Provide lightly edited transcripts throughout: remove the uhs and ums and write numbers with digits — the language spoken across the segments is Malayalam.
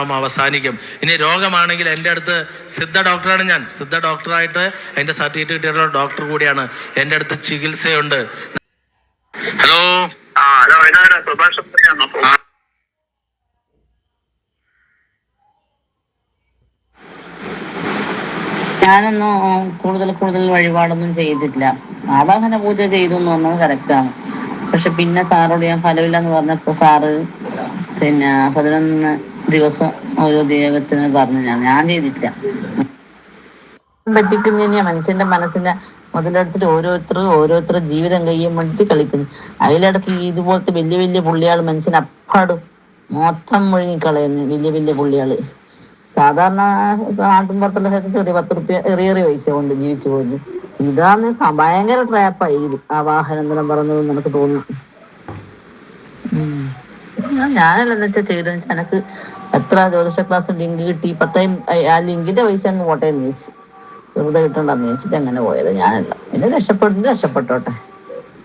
അവസാനിക്കും. ഇനി രോഗമാണെങ്കിൽ എൻ്റെ അടുത്ത് സിദ്ധ ഡോക്ടറാണ്, ഞാൻ സിദ്ധ ഡോക്ടറായിട്ട് അതിൻ്റെ സർട്ടിഫിക്കറ്റ് കിട്ടിയിട്ടുള്ള ഡോക്ടർ കൂടിയാണ്. എൻ്റെ അടുത്ത് ചികിത്സയുണ്ട്. ഹലോ, ഞാനൊന്നും കൂടുതൽ വഴിപാടൊന്നും ചെയ്തിട്ടില്ല. ആവാഹന പൂജ ചെയ്തു എന്ന് പറഞ്ഞത് കറക്റ്റാണ്. പക്ഷെ പിന്നെ സാറോട് ഞാൻ ഫലമില്ലെന്ന് പറഞ്ഞപ്പോ സാറ് പിന്നെ 11 ദിവസം ഓരോ ദൈവത്തിന് പറഞ്ഞു. ഞാൻ ചെയ്തിട്ടില്ല. പറ്റിക്കുന്ന തന്നെയാ മനുഷ്യന്റെ മനസ്സിനെ മുതലെടുത്തിട്ട് ഓരോരുത്തർ ജീവിതം കഴിയാൻ വേണ്ടിട്ട് കളിക്കുന്നു. അതിലിടക്ക് ഇതുപോലത്തെ വലിയ പുള്ളിയാള് മനുഷ്യനെ അപ്പാടും മൊത്തം മുഴുങ്ങിക്കളയുന്നു. വലിയ പുള്ളിയാള് സാധാരണ നാട്ടിൻപുറത്തുള്ള ചെറിയ 10 റുപ്യ ഏറിയ പൈസ കൊണ്ട് ജീവിച്ചു പോകുന്നു. ഇതാന്ന് ഭയങ്കര ട്രാപ്പായി ഇത്. ആ വാഹനം എന്തെല്ലാം പറഞ്ഞത് എനിക്ക് തോന്നുന്നു. ഞാനല്ലെന്ന് വെച്ചാൽ ചെയ്തെന്ന് വെച്ചാൽ എനക്ക് എത്ര ജ്യോതിഷ ക്ലാസ് ലിങ്ക് കിട്ടി 10 ആ ലിങ്കിന്റെ പൈസ അങ്ങ് പോട്ടെ എന്ന് ചോദിച്ചു. വെറുതെ കിട്ടണ്ടെന്ന് ചോദിച്ചിട്ട് അങ്ങനെ പോയത്. ഞാനല്ല. പിന്നെ രക്ഷപ്പെട്ടോട്ടെ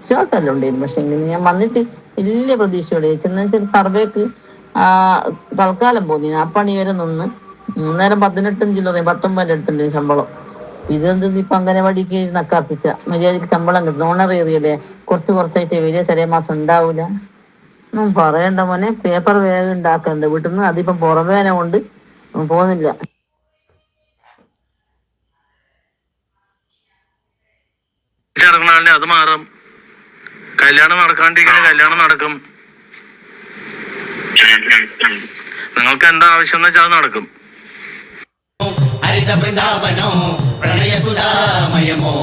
വിശ്വാസമല്ല ഉണ്ടായിരുന്നു. പക്ഷെ എങ്കിലും ഞാൻ വന്നിട്ട് വലിയ പ്രതീക്ഷയോടെ ചെന്ന് വെച്ചാൽ സർവേക്ക് തൽക്കാലം പോന്നി. അപ്പണി വരെ നിന്ന് അന്നേരം 18 ചില്ലറ 19 എടുത്തിട്ടുണ്ട് ശമ്പളം. ഇതെന്ത് ഇപ്പൊ അംഗനവാടിക്ക് നക്കാപ്പിച്ച മര്യാദക്ക് ശമ്പളം കിട്ടും. ഓണറേറിയല്ലേ, കുറച്ചായിട്ട് വലിയ ചെറിയ മാസം ഉണ്ടാവൂല. ഒന്നും പറയണ്ട മോനെ. പേപ്പർ വേഗം ഉണ്ടാക്കണ്ട് വീട്ടിൽ നിന്ന്. അതിപ്പം പുറമേന കൊണ്ട് പോകുന്നില്ല. അത് മാറും. കല്യാണം നടക്കാണ്ടിരിക്കുന്ന കല്യാണം നടക്കും. നിങ്ങൾക്ക് എന്താ ആവശ്യം എന്ന് വെച്ചാൽ അത് നടക്കും. ഹരിത വൃന്ദാവനോ പ്രണയ സുധാമയമോ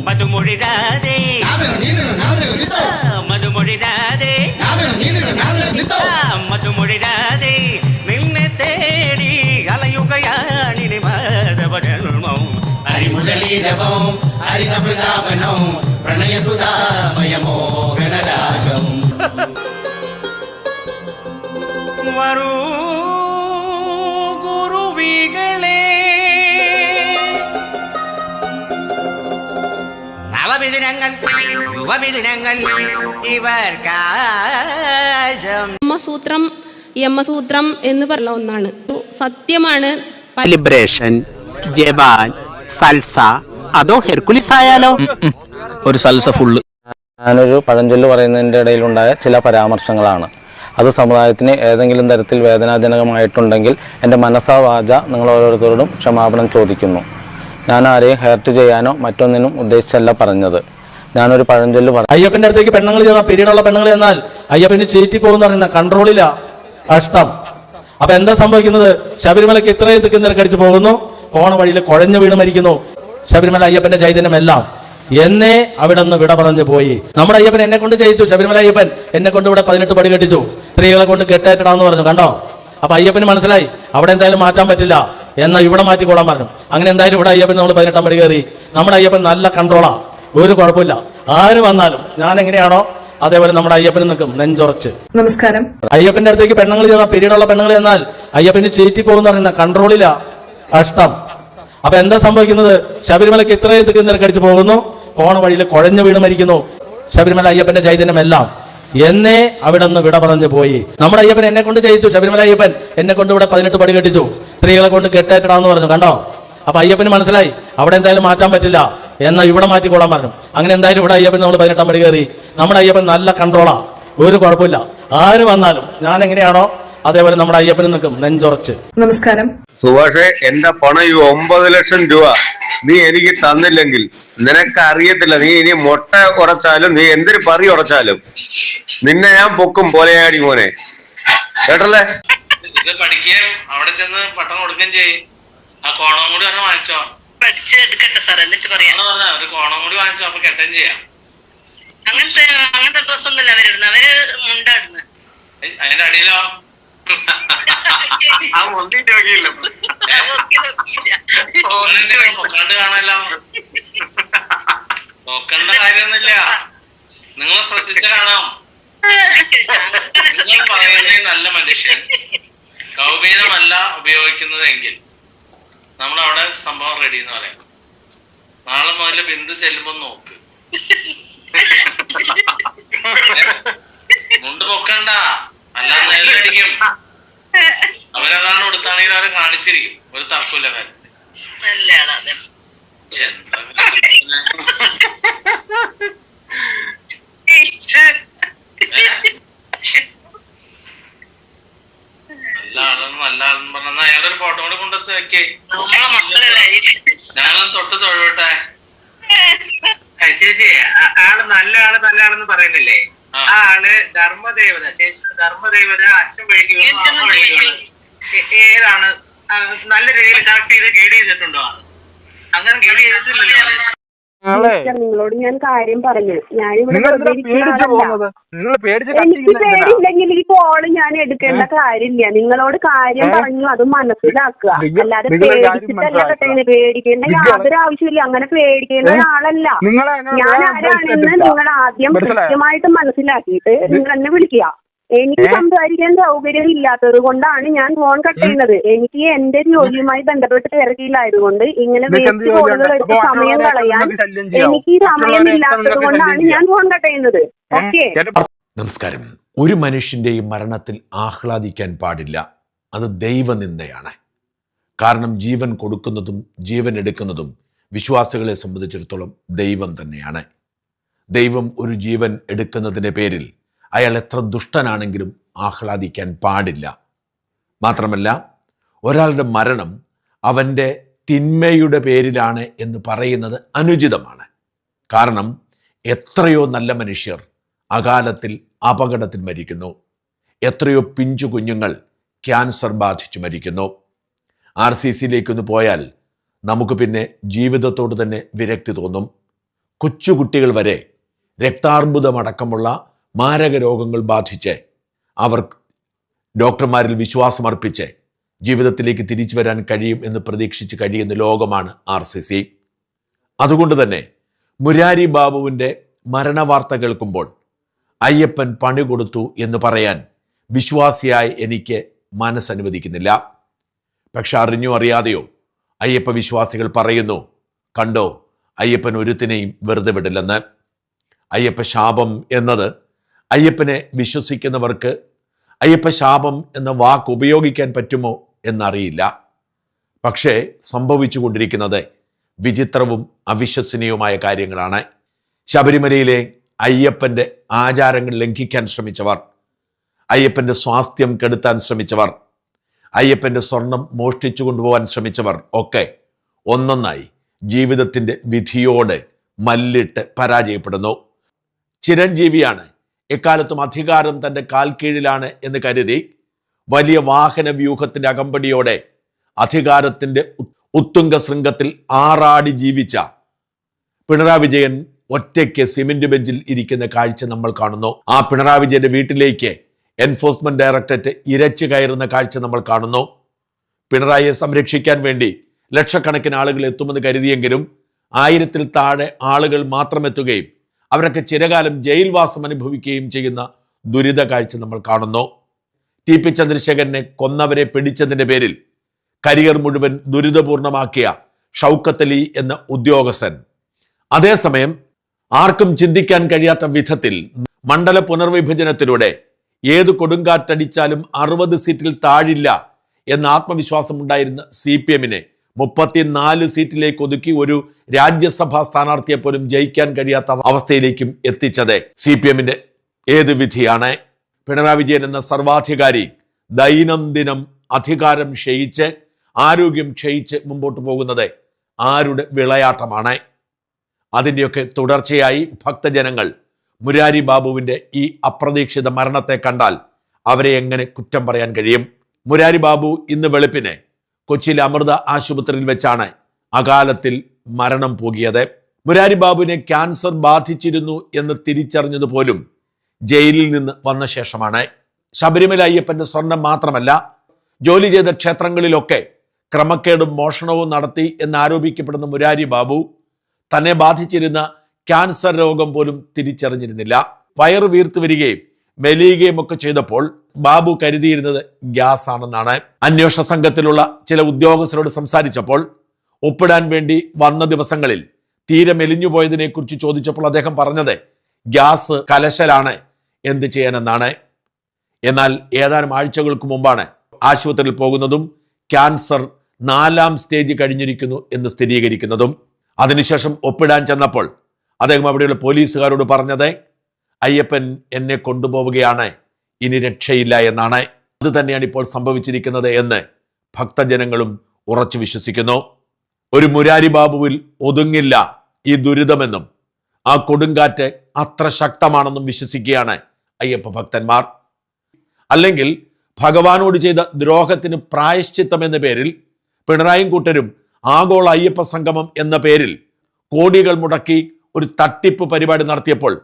മധുമൊഴി രാധേ നിന്നെ തേടി അലയുകയാണിനി മാധവജന്മം ഹരിമുരളീരവം ഹരിത വൃന്ദാവനോ പ്രണയ സുധാമയമോ ഗണരാഗം വരൂ യുവമിഥുനങ്ങൾ ഇവർക്കാശം. യമസൂത്രം എന്ന് പറഞ്ഞ ഒന്നാണ്, സത്യമാണ്. ലിബറേഷൻ, ജവാൻ, സൽസ അതോ ഹെർക്കുലിസ് ആയാലോ? ഒരു സൽസ ഫുള്ള്. ഞാനൊരു പഴഞ്ചൊല്ല് പറയുന്നതിൻ്റെ ഇടയിലുണ്ടായ ചില പരാമർശങ്ങളാണ്. അത് സമുദായത്തിന് ഏതെങ്കിലും തരത്തിൽ വേദനാജനകമായിട്ടുണ്ടെങ്കിൽ എൻ്റെ മനസ്സാ വാച നിങ്ങൾ ഓരോരുത്തരോടും ക്ഷമാപണം ചോദിക്കുന്നു. ഞാൻ ആരെയും ഹേർട്ട് ചെയ്യാനോ മറ്റൊന്നിനും ഉദ്ദേശിച്ചല്ല പറഞ്ഞത്. ഞാനൊരു പഴഞ്ചൊല്ല് പറഞ്ഞു. അയ്യപ്പന്റെ അടുത്തേക്ക് പെണ്ണുങ്ങൾ ചെന്നാൽ, പിരീഡുള്ള പെണ്ണുങ്ങൾ ചെന്നാൽ അയ്യപ്പന് ചേറ്റി പോകുന്ന പറയുന്ന കൺട്രോളില്ല, കഷ്ടം. അപ്പൊ എന്താ സംഭവിക്കുന്നത്? ശബരിമലയ്ക്ക് ഇത്രയും തിക്ക് നിരക്കടിച്ച് പോകുന്നു, പോണ വഴിയിൽ കുഴഞ്ഞു വീണ് മരിക്കുന്നു. ശബരിമല അയ്യപ്പന്റെ ചൈതന്യമെല്ലാം എന്നേ അവിടെ നിന്ന് വിട പറഞ്ഞു പോയി. നമ്മുടെ അയ്യപ്പൻ എന്നെ കൊണ്ട് ചെയ്യിച്ചു. ശബരിമല അയ്യപ്പൻ എന്നെ കൊണ്ട് ഇവിടെ 18 പടി കെട്ടിച്ചു. സ്ത്രീകളെ കൊണ്ട് കെട്ടേറ്റടാന്ന് പറഞ്ഞു. കണ്ടോ? അപ്പൊ അയ്യപ്പന് മനസ്സിലായി അവിടെ എന്തായാലും മാറ്റാൻ പറ്റില്ല, എന്നാൽ ഇവിടെ മാറ്റിക്കോളാൻ പറഞ്ഞു. അങ്ങനെ എന്തായാലും ഇവിടെ അയ്യപ്പൻ നമ്മൾ 18 പടി കയറി. നമ്മുടെ അയ്യപ്പൻ നല്ല കൺട്രോളാ, ഒരു കുഴപ്പമില്ല. ആര് വന്നാലും ഞാൻ എങ്ങനെയാണോ അതേപോലെ നമ്മുടെ അയ്യപ്പന് നിൽക്കും നെഞ്ചുറച്ച്. നമസ്കാരം. അയ്യപ്പന്റെ അടുത്തേക്ക് പെണ്ണുങ്ങൾ ചെന്നാൽ, പിരീഡുള്ള പെണ്ണുങ്ങൾ ചെന്നാൽ അയ്യപ്പന് ചേറ്റി പോകുന്ന പറയുന്ന കൺട്രോളില്ല, കഷ്ടം. അപ്പൊ എന്താ സംഭവിക്കുന്നത്? ശബരിമലയ്ക്ക് ഇത്രയും തിക്ക് നിരക്കടിച്ച് പോകുന്നു, പോണ വഴിയിൽ കുഴഞ്ഞു വീണ് മരിക്കുന്നു. ശബരിമല അയ്യപ്പന്റെ ചൈതന്യമെല്ലാം എന്നേ അവിടെ നിന്ന് വിട പറഞ്ഞു പോയി. നമ്മുടെ അയ്യപ്പൻ എന്നെ കൊണ്ട് ചെയ്യിച്ചു. ശബരിമല അയ്യപ്പൻ എന്നെ കൊണ്ട് ഇവിടെ 18 പടി കെട്ടിച്ചു. സ്ത്രീകളെ കൊണ്ട് കെട്ടേറ്റടാന്ന് പറഞ്ഞു. കണ്ടോ? അപ്പൊ അയ്യപ്പന് മനസ്സിലായി അവിടെ എന്തായാലും മാറ്റാൻ പറ്റില്ല, എന്നാൽ ഇവിടെ മാറ്റിക്കോളാൻ പറഞ്ഞു. അങ്ങനെ എന്തായാലും ഇവിടെ അയ്യപ്പൻ നമ്മൾ 18 പടി കയറി. നമ്മുടെ അയ്യപ്പൻ നല്ല കൺട്രോളാ, ഒരു കുഴപ്പമില്ല. ആര് വന്നാലും ഞാൻ എങ്ങനെയാണോ അതേപോലെ നമ്മുടെ അയ്യപ്പന് നിൽക്കും നെഞ്ചുറച്ച്. നമസ്കാരം. സുഭാഷേ, എന്റെ പണം ഈ 9 ലക്ഷം രൂപ നീ എനിക്ക് തന്നില്ലെങ്കിൽ നിനക്ക് അറിയത്തില്ല. നീ ഇനി മുട്ട ഉടച്ചാലും നീ എന്തൊരു പറി ഉടച്ചാലും നിന്നെ ഞാൻ പൊക്കും പോലെയാടി മോനെ, കേട്ടല്ലേ? ഇത് പഠിക്കുകയും അവിടെ ചെന്ന് പട്ടം കൊടുക്കുകയും ചെയ്യും. ആ കോണം കൂടി പറഞ്ഞ വാങ്ങിച്ചോ, പഠിച്ചെടുക്കട്ടെ സാർ, എന്നിട്ട് പറയാം. പറഞ്ഞ ഒരു കോണം കൂടി വാങ്ങിച്ചോ, അപ്പൊ കെട്ടും ചെയ്യാം. അങ്ങനത്തെ ഡ്രസ് ഒന്നുമില്ല അവരിടുന്നത്. അവര് മുണ്ടാടുന്നത്. അതിന്റെ അടിയിലോ പൊക്കാണ്ട് കാണല്ലോ. നോക്കേണ്ട കാര്യമൊന്നുമില്ല, നിങ്ങൾ ശ്രദ്ധിച്ച കാണാം. നിങ്ങൾ പറയുന്ന നല്ല മനുഷ്യൻ കൗപീനമല്ല ഉപയോഗിക്കുന്നതെങ്കിൽ നമ്മളവിടെ സംഭവം റെഡി എന്ന് പറയാം. നാളെ മുതൽ ബിന്ദു ചെല്ലുമ്പോ നോക്ക്, മുണ്ട് പൊക്കണ്ട, അല്ലാതെ നേരിടിക്കും. എന്താണെങ്കിലും അവരെ കാണിച്ചിരിക്കും, ഒരു തർക്കമില്ല കാര്യത്തിൽ. നല്ല ആളെന്ന് പറഞ്ഞ അയാളുടെ ഒരു ഫോട്ടോ കൂടെ കൊണ്ടുവച്ച് വെക്കേ, ഞാനൊന്ന് തൊട്ട് തൊഴട്ടെ. ചേച്ചി ആള് നല്ല ആളെന്ന് പറയുന്നില്ലേ, ആ ആള് ധർമ്മദേവത. ചേച്ചി ധർമ്മദേവത അച്ഛൻ വഴിക്ക് അമ്മ വഴിക്ക് ഏതാണ് നല്ല രീതിയിൽ കറക്റ്റ് ചെയ്ത് ഗൈഡ് ചെയ്തിട്ടുണ്ടോ? അങ്ങനെ ഗൈഡ് ചെയ്തിട്ടില്ലല്ലോ. നിങ്ങളോട് ഞാൻ കാര്യം പറഞ്ഞു. ഞാനിവിടെ എനിക്ക് പേടിയില്ലെങ്കിൽ ഈ കോള് ഞാൻ എടുക്കേണ്ട കാര്യമില്ല. നിങ്ങളോട് കാര്യം പറഞ്ഞു, അത് മനസ്സിലാക്കുക. അല്ലാതെ പേടിച്ചിട്ടല്ല കേട്ടോ. പേടിക്കേണ്ട യാതൊരു ആവശ്യമില്ല. അങ്ങനെ പേടിക്കേണ്ട ഒരാളല്ല ഞാൻ. ആരാണെന്ന് നിങ്ങൾ ആദ്യം കൃത്യമായിട്ട് മനസ്സിലാക്കിയിട്ട് നിങ്ങൾ എന്നെ വിളിക്കുക. എനിക്ക് സംസാരിക്കാൻ സൗകര്യം ഇല്ലാത്തത് കൊണ്ടാണ് ഞാൻ ഫോൺ കട്ട് ചെയ്യുന്നത്. എനിക്ക് എന്റെ ജോലിയുമായി ബന്ധപ്പെട്ട് തിരക്കിയില്ലായതുകൊണ്ട് ഇങ്ങനെ വേസ്റ്റ് കോളുകൾ എടുത്ത് സമയം കളയാൻ എനിക്ക് സമയമില്ലാത്തത് കൊണ്ടാണ് ഞാൻ ഫോൺ കട്ട് ചെയ്യുന്നത്. ഓക്കെ. നമസ്കാരം. ഒരു മനുഷ്യന്റെയും മരണത്തിൽ ആഹ്ലാദിക്കാൻ പാടില്ല. അത് ദൈവനിന്ദയാണ്. കാരണം ജീവൻ കൊടുക്കുന്നതും ജീവൻ എടുക്കുന്നതും വിശ്വാസികളെ സംബന്ധിച്ചിടത്തോളം ദൈവം തന്നെയാണ്. ദൈവം ഒരു ജീവൻ എടുക്കുന്നതിൻ്റെ പേരിൽ അയാൾ എത്ര ദുഷ്ടനാണെങ്കിലും ആഹ്ലാദിക്കാൻ പാടില്ല. മാത്രമല്ല, ഒരാളുടെ മരണം അവൻ്റെ തിന്മയുടെ പേരിലാണ് എന്ന് പറയുന്നത് അനുചിതമാണ്. കാരണം എത്രയോ നല്ല മനുഷ്യർ അകാലത്തിൽ അപകടത്തിൽ മരിക്കുന്നു. എത്രയോ പിഞ്ചു കുഞ്ഞുങ്ങൾ ക്യാൻസർ ബാധിച്ചു മരിക്കുന്നു. RCCയിലേക്കൊന്ന് പോയാൽ നമുക്ക് പിന്നെ ജീവിതത്തോട് തന്നെ വിരക്തി തോന്നും. കൊച്ചുകുട്ടികൾ വരെ രക്താർബുദമടക്കമുള്ള മാരക രോഗങ്ങൾ ബാധിച്ച് അവർ ഡോക്ടർമാരിൽ വിശ്വാസമർപ്പിച്ച് ജീവിതത്തിലേക്ക് തിരിച്ചു വരാൻ കഴിയും എന്ന് പ്രതീക്ഷിച്ച് കഴിയുന്ന ലോകമാണ് RCC. അതുകൊണ്ട് തന്നെ മുരാരി ബാബുവിൻ്റെ മരണവാർത്ത കേൾക്കുമ്പോൾ അയ്യപ്പൻ പണി കൊടുത്തു എന്ന് പറയാൻ വിശ്വാസിയായി എനിക്ക് മനസ്സനുവദിക്കുന്നില്ല. പക്ഷെ അറിഞ്ഞോ അറിയാതെയോ അയ്യപ്പ വിശ്വാസികൾ പറയുന്നു, കണ്ടോ അയ്യപ്പൻ ഒരുത്തിനെയും വെറുതെ വിടില്ലെന്ന്. അയ്യപ്പ ശാപം എന്നത് അയ്യപ്പനെ വിശ്വസിക്കുന്നവർക്ക് അയ്യപ്പ ശാപം എന്ന വാക്ക് ഉപയോഗിക്കാൻ പറ്റുമോ എന്നറിയില്ല. പക്ഷേ സംഭവിച്ചു കൊണ്ടിരിക്കുന്നത് വിചിത്രവും അവിശ്വസനീയവുമായ കാര്യങ്ങളാണ്. ശബരിമലയിലെ അയ്യപ്പൻ്റെ ആചാരങ്ങൾ ലംഘിക്കാൻ ശ്രമിച്ചവർ, അയ്യപ്പൻ്റെ സ്വാസ്ഥ്യം കെടുത്താൻ ശ്രമിച്ചവർ, അയ്യപ്പൻ്റെ സ്വർണം മോഷ്ടിച്ചു കൊണ്ടുപോകാൻ ശ്രമിച്ചവർ ഒക്കെ ഒന്നൊന്നായി ജീവിതത്തിൻ്റെ വിധിയോട് മല്ലിട്ട് പരാജയപ്പെടുന്നു. ചിരഞ്ജീവിയാണ്, എക്കാലത്തും അധികാരം തൻ്റെ കാൽ കീഴിലാണ് എന്ന് കരുതി വലിയ വാഹന വ്യൂഹത്തിൻ്റെ അകമ്പടിയോടെ അധികാരത്തിൻ്റെ ഉത്തുംഗ ശൃംഗത്തിൽ ആറാടി ജീവിച്ച പിണറായി വിജയൻ ഒറ്റയ്ക്ക് സിമന്റ് ബെഞ്ചിൽ ഇരിക്കുന്ന കാഴ്ച നമ്മൾ കാണുന്നു. ആ പിണറായി വിജയന്റെ വീട്ടിലേക്ക് എൻഫോഴ്സ്മെന്റ് ഡയറക്ടറേറ്റ് ഇരച്ചു കയറുന്ന കാഴ്ച നമ്മൾ കാണുന്നു. പിണറായിയെ സംരക്ഷിക്കാൻ വേണ്ടി ലക്ഷക്കണക്കിന് ആളുകൾ എത്തുമെന്ന് കരുതിയെങ്കിലും 1000-ൽ താഴെ ആളുകൾ മാത്രം എത്തുകയും അവരൊക്കെ ചിരകാലം ജയിൽവാസം അനുഭവിക്കുകയും ചെയ്യുന്ന ദുരിത കാഴ്ച നമ്മൾ കാണുന്നു. TP ചന്ദ്രശേഖരനെ കൊന്നവരെ പിടിച്ചതിൻ്റെ പേരിൽ കരിയർ മുഴുവൻ ദുരിതപൂർണമാക്കിയ ഷൗക്കത്ത് അലി എന്ന ഉദ്യോഗസ്ഥൻ അതേസമയം ആർക്കും ചിന്തിക്കാൻ കഴിയാത്ത വിധത്തിൽ മണ്ഡല പുനർവിഭജനത്തിലൂടെ ഏത് കൊടുങ്കാറ്റടിച്ചാലും 60 സീറ്റിൽ താഴില്ല എന്ന ആത്മവിശ്വാസം ഉണ്ടായിരുന്ന CPM-നെ 34 സീറ്റിലേക്ക് ഒതുക്കി ഒരു രാജ്യസഭാ സ്ഥാനാർത്ഥിയെ പോലും ജയിക്കാൻ കഴിയാത്ത അവസ്ഥയിലേക്കും എത്തിച്ചത് CPM-ന്റെ ഏത് വിധിയാണ്? പിണറായി വിജയൻ എന്ന സർവാധികാരി ദൈനംദിനം അധികാരം ക്ഷയിച്ച് ആരോഗ്യം ക്ഷയിച്ച് മുമ്പോട്ട് പോകുന്നത് ആരുടെ വിളയാട്ടമാണ്? അതിൻ്റെയൊക്കെ തുടർച്ചയായി ഭക്തജനങ്ങൾ മുരാരി ബാബുവിൻ്റെ ഈ അപ്രതീക്ഷിത മരണത്തെ കണ്ടാൽ അവരെ എങ്ങനെ കുറ്റം പറയാൻ കഴിയും? മുരാരി ബാബു ഇന്ന് വെളുപ്പിനെ കൊച്ചിയിലെ അമൃത ആശുപത്രിയിൽ വെച്ചാണ് അകാലത്തിൽ മരണം പോകിയത്. മുരാരി ബാബുവിനെ ക്യാൻസർ ബാധിച്ചിരുന്നു എന്ന് തിരിച്ചറിഞ്ഞത് പോലും ജയിലിൽ നിന്ന് വന്ന ശേഷമാണ്. ശബരിമല അയ്യപ്പന്റെ സ്വർണം മാത്രമല്ല, ജോലി ചെയ്ത ക്ഷേത്രങ്ങളിലൊക്കെ ക്രമക്കേടും മോഷണവും നടത്തി എന്നാരോപിക്കപ്പെടുന്ന മുരാരി ബാബു തന്നെ ബാധിച്ചിരുന്ന ക്യാൻസർ രോഗം പോലും തിരിച്ചറിഞ്ഞിരുന്നില്ല. വയറു വീർത്തു വരികയും മെലിയുകയും ഒക്കെ ചെയ്തപ്പോൾ ബാബു കരുതിയിരുന്നത് ഗ്യാസ് ആണെന്നാണ്. അന്വേഷണ സംഘത്തിലുള്ള ചില ഉദ്യോഗസ്ഥരോട് സംസാരിച്ചപ്പോൾ ഒപ്പിടാൻ വേണ്ടി വന്ന ദിവസങ്ങളിൽ തീരെ മെലിഞ്ഞു പോയതിനെ കുറിച്ച് ചോദിച്ചപ്പോൾ അദ്ദേഹം പറഞ്ഞത് ഗ്യാസ് കലശലാണ്, എന്ത് ചെയ്യാനെന്നാണ്. എന്നാൽ ഏതാനും ആഴ്ചകൾക്ക് മുമ്പാണ് ആശുപത്രിയിൽ പോകുന്നതും ക്യാൻസർ 4ാം സ്റ്റേജ് കഴിഞ്ഞിരിക്കുന്നു എന്ന് സ്ഥിരീകരിക്കുന്നതും. അതിനുശേഷം ഒപ്പിടാൻ ചെന്നപ്പോൾ അദ്ദേഹം അവിടെയുള്ള പോലീസുകാരോട് പറഞ്ഞത്, അയ്യപ്പൻ എന്നെ കൊണ്ടുപോവുകയാണ്, ഇനി രക്ഷയില്ല എന്നാണ്. അത് തന്നെയാണ് ഇപ്പോൾ സംഭവിച്ചിരിക്കുന്നത് എന്ന് ഭക്തജനങ്ങളും ഉറച്ചു വിശ്വസിക്കുന്നു. ഒരു മുരാരി ബാബുവിൽ ഒതുങ്ങില്ല ഈ ദുരിതമെന്നും ആ കൊടുങ്കാറ്റ് അത്ര ശക്തമാണെന്നും വിശ്വസിക്കുകയാണ് അയ്യപ്പ ഭക്തന്മാർ. അല്ലെങ്കിൽ ഭഗവാനോട് ചെയ്ത ദ്രോഹത്തിന് പ്രായശ്ചിത്തം എന്ന പേരിൽ പിണറായും കൂട്ടരും ആഗോള അയ്യപ്പ സംഗമം എന്ന പേരിൽ കോടികൾ മുടക്കി ഒരു തട്ടിപ്പ് പരിപാടി നടത്തിയപ്പോൾ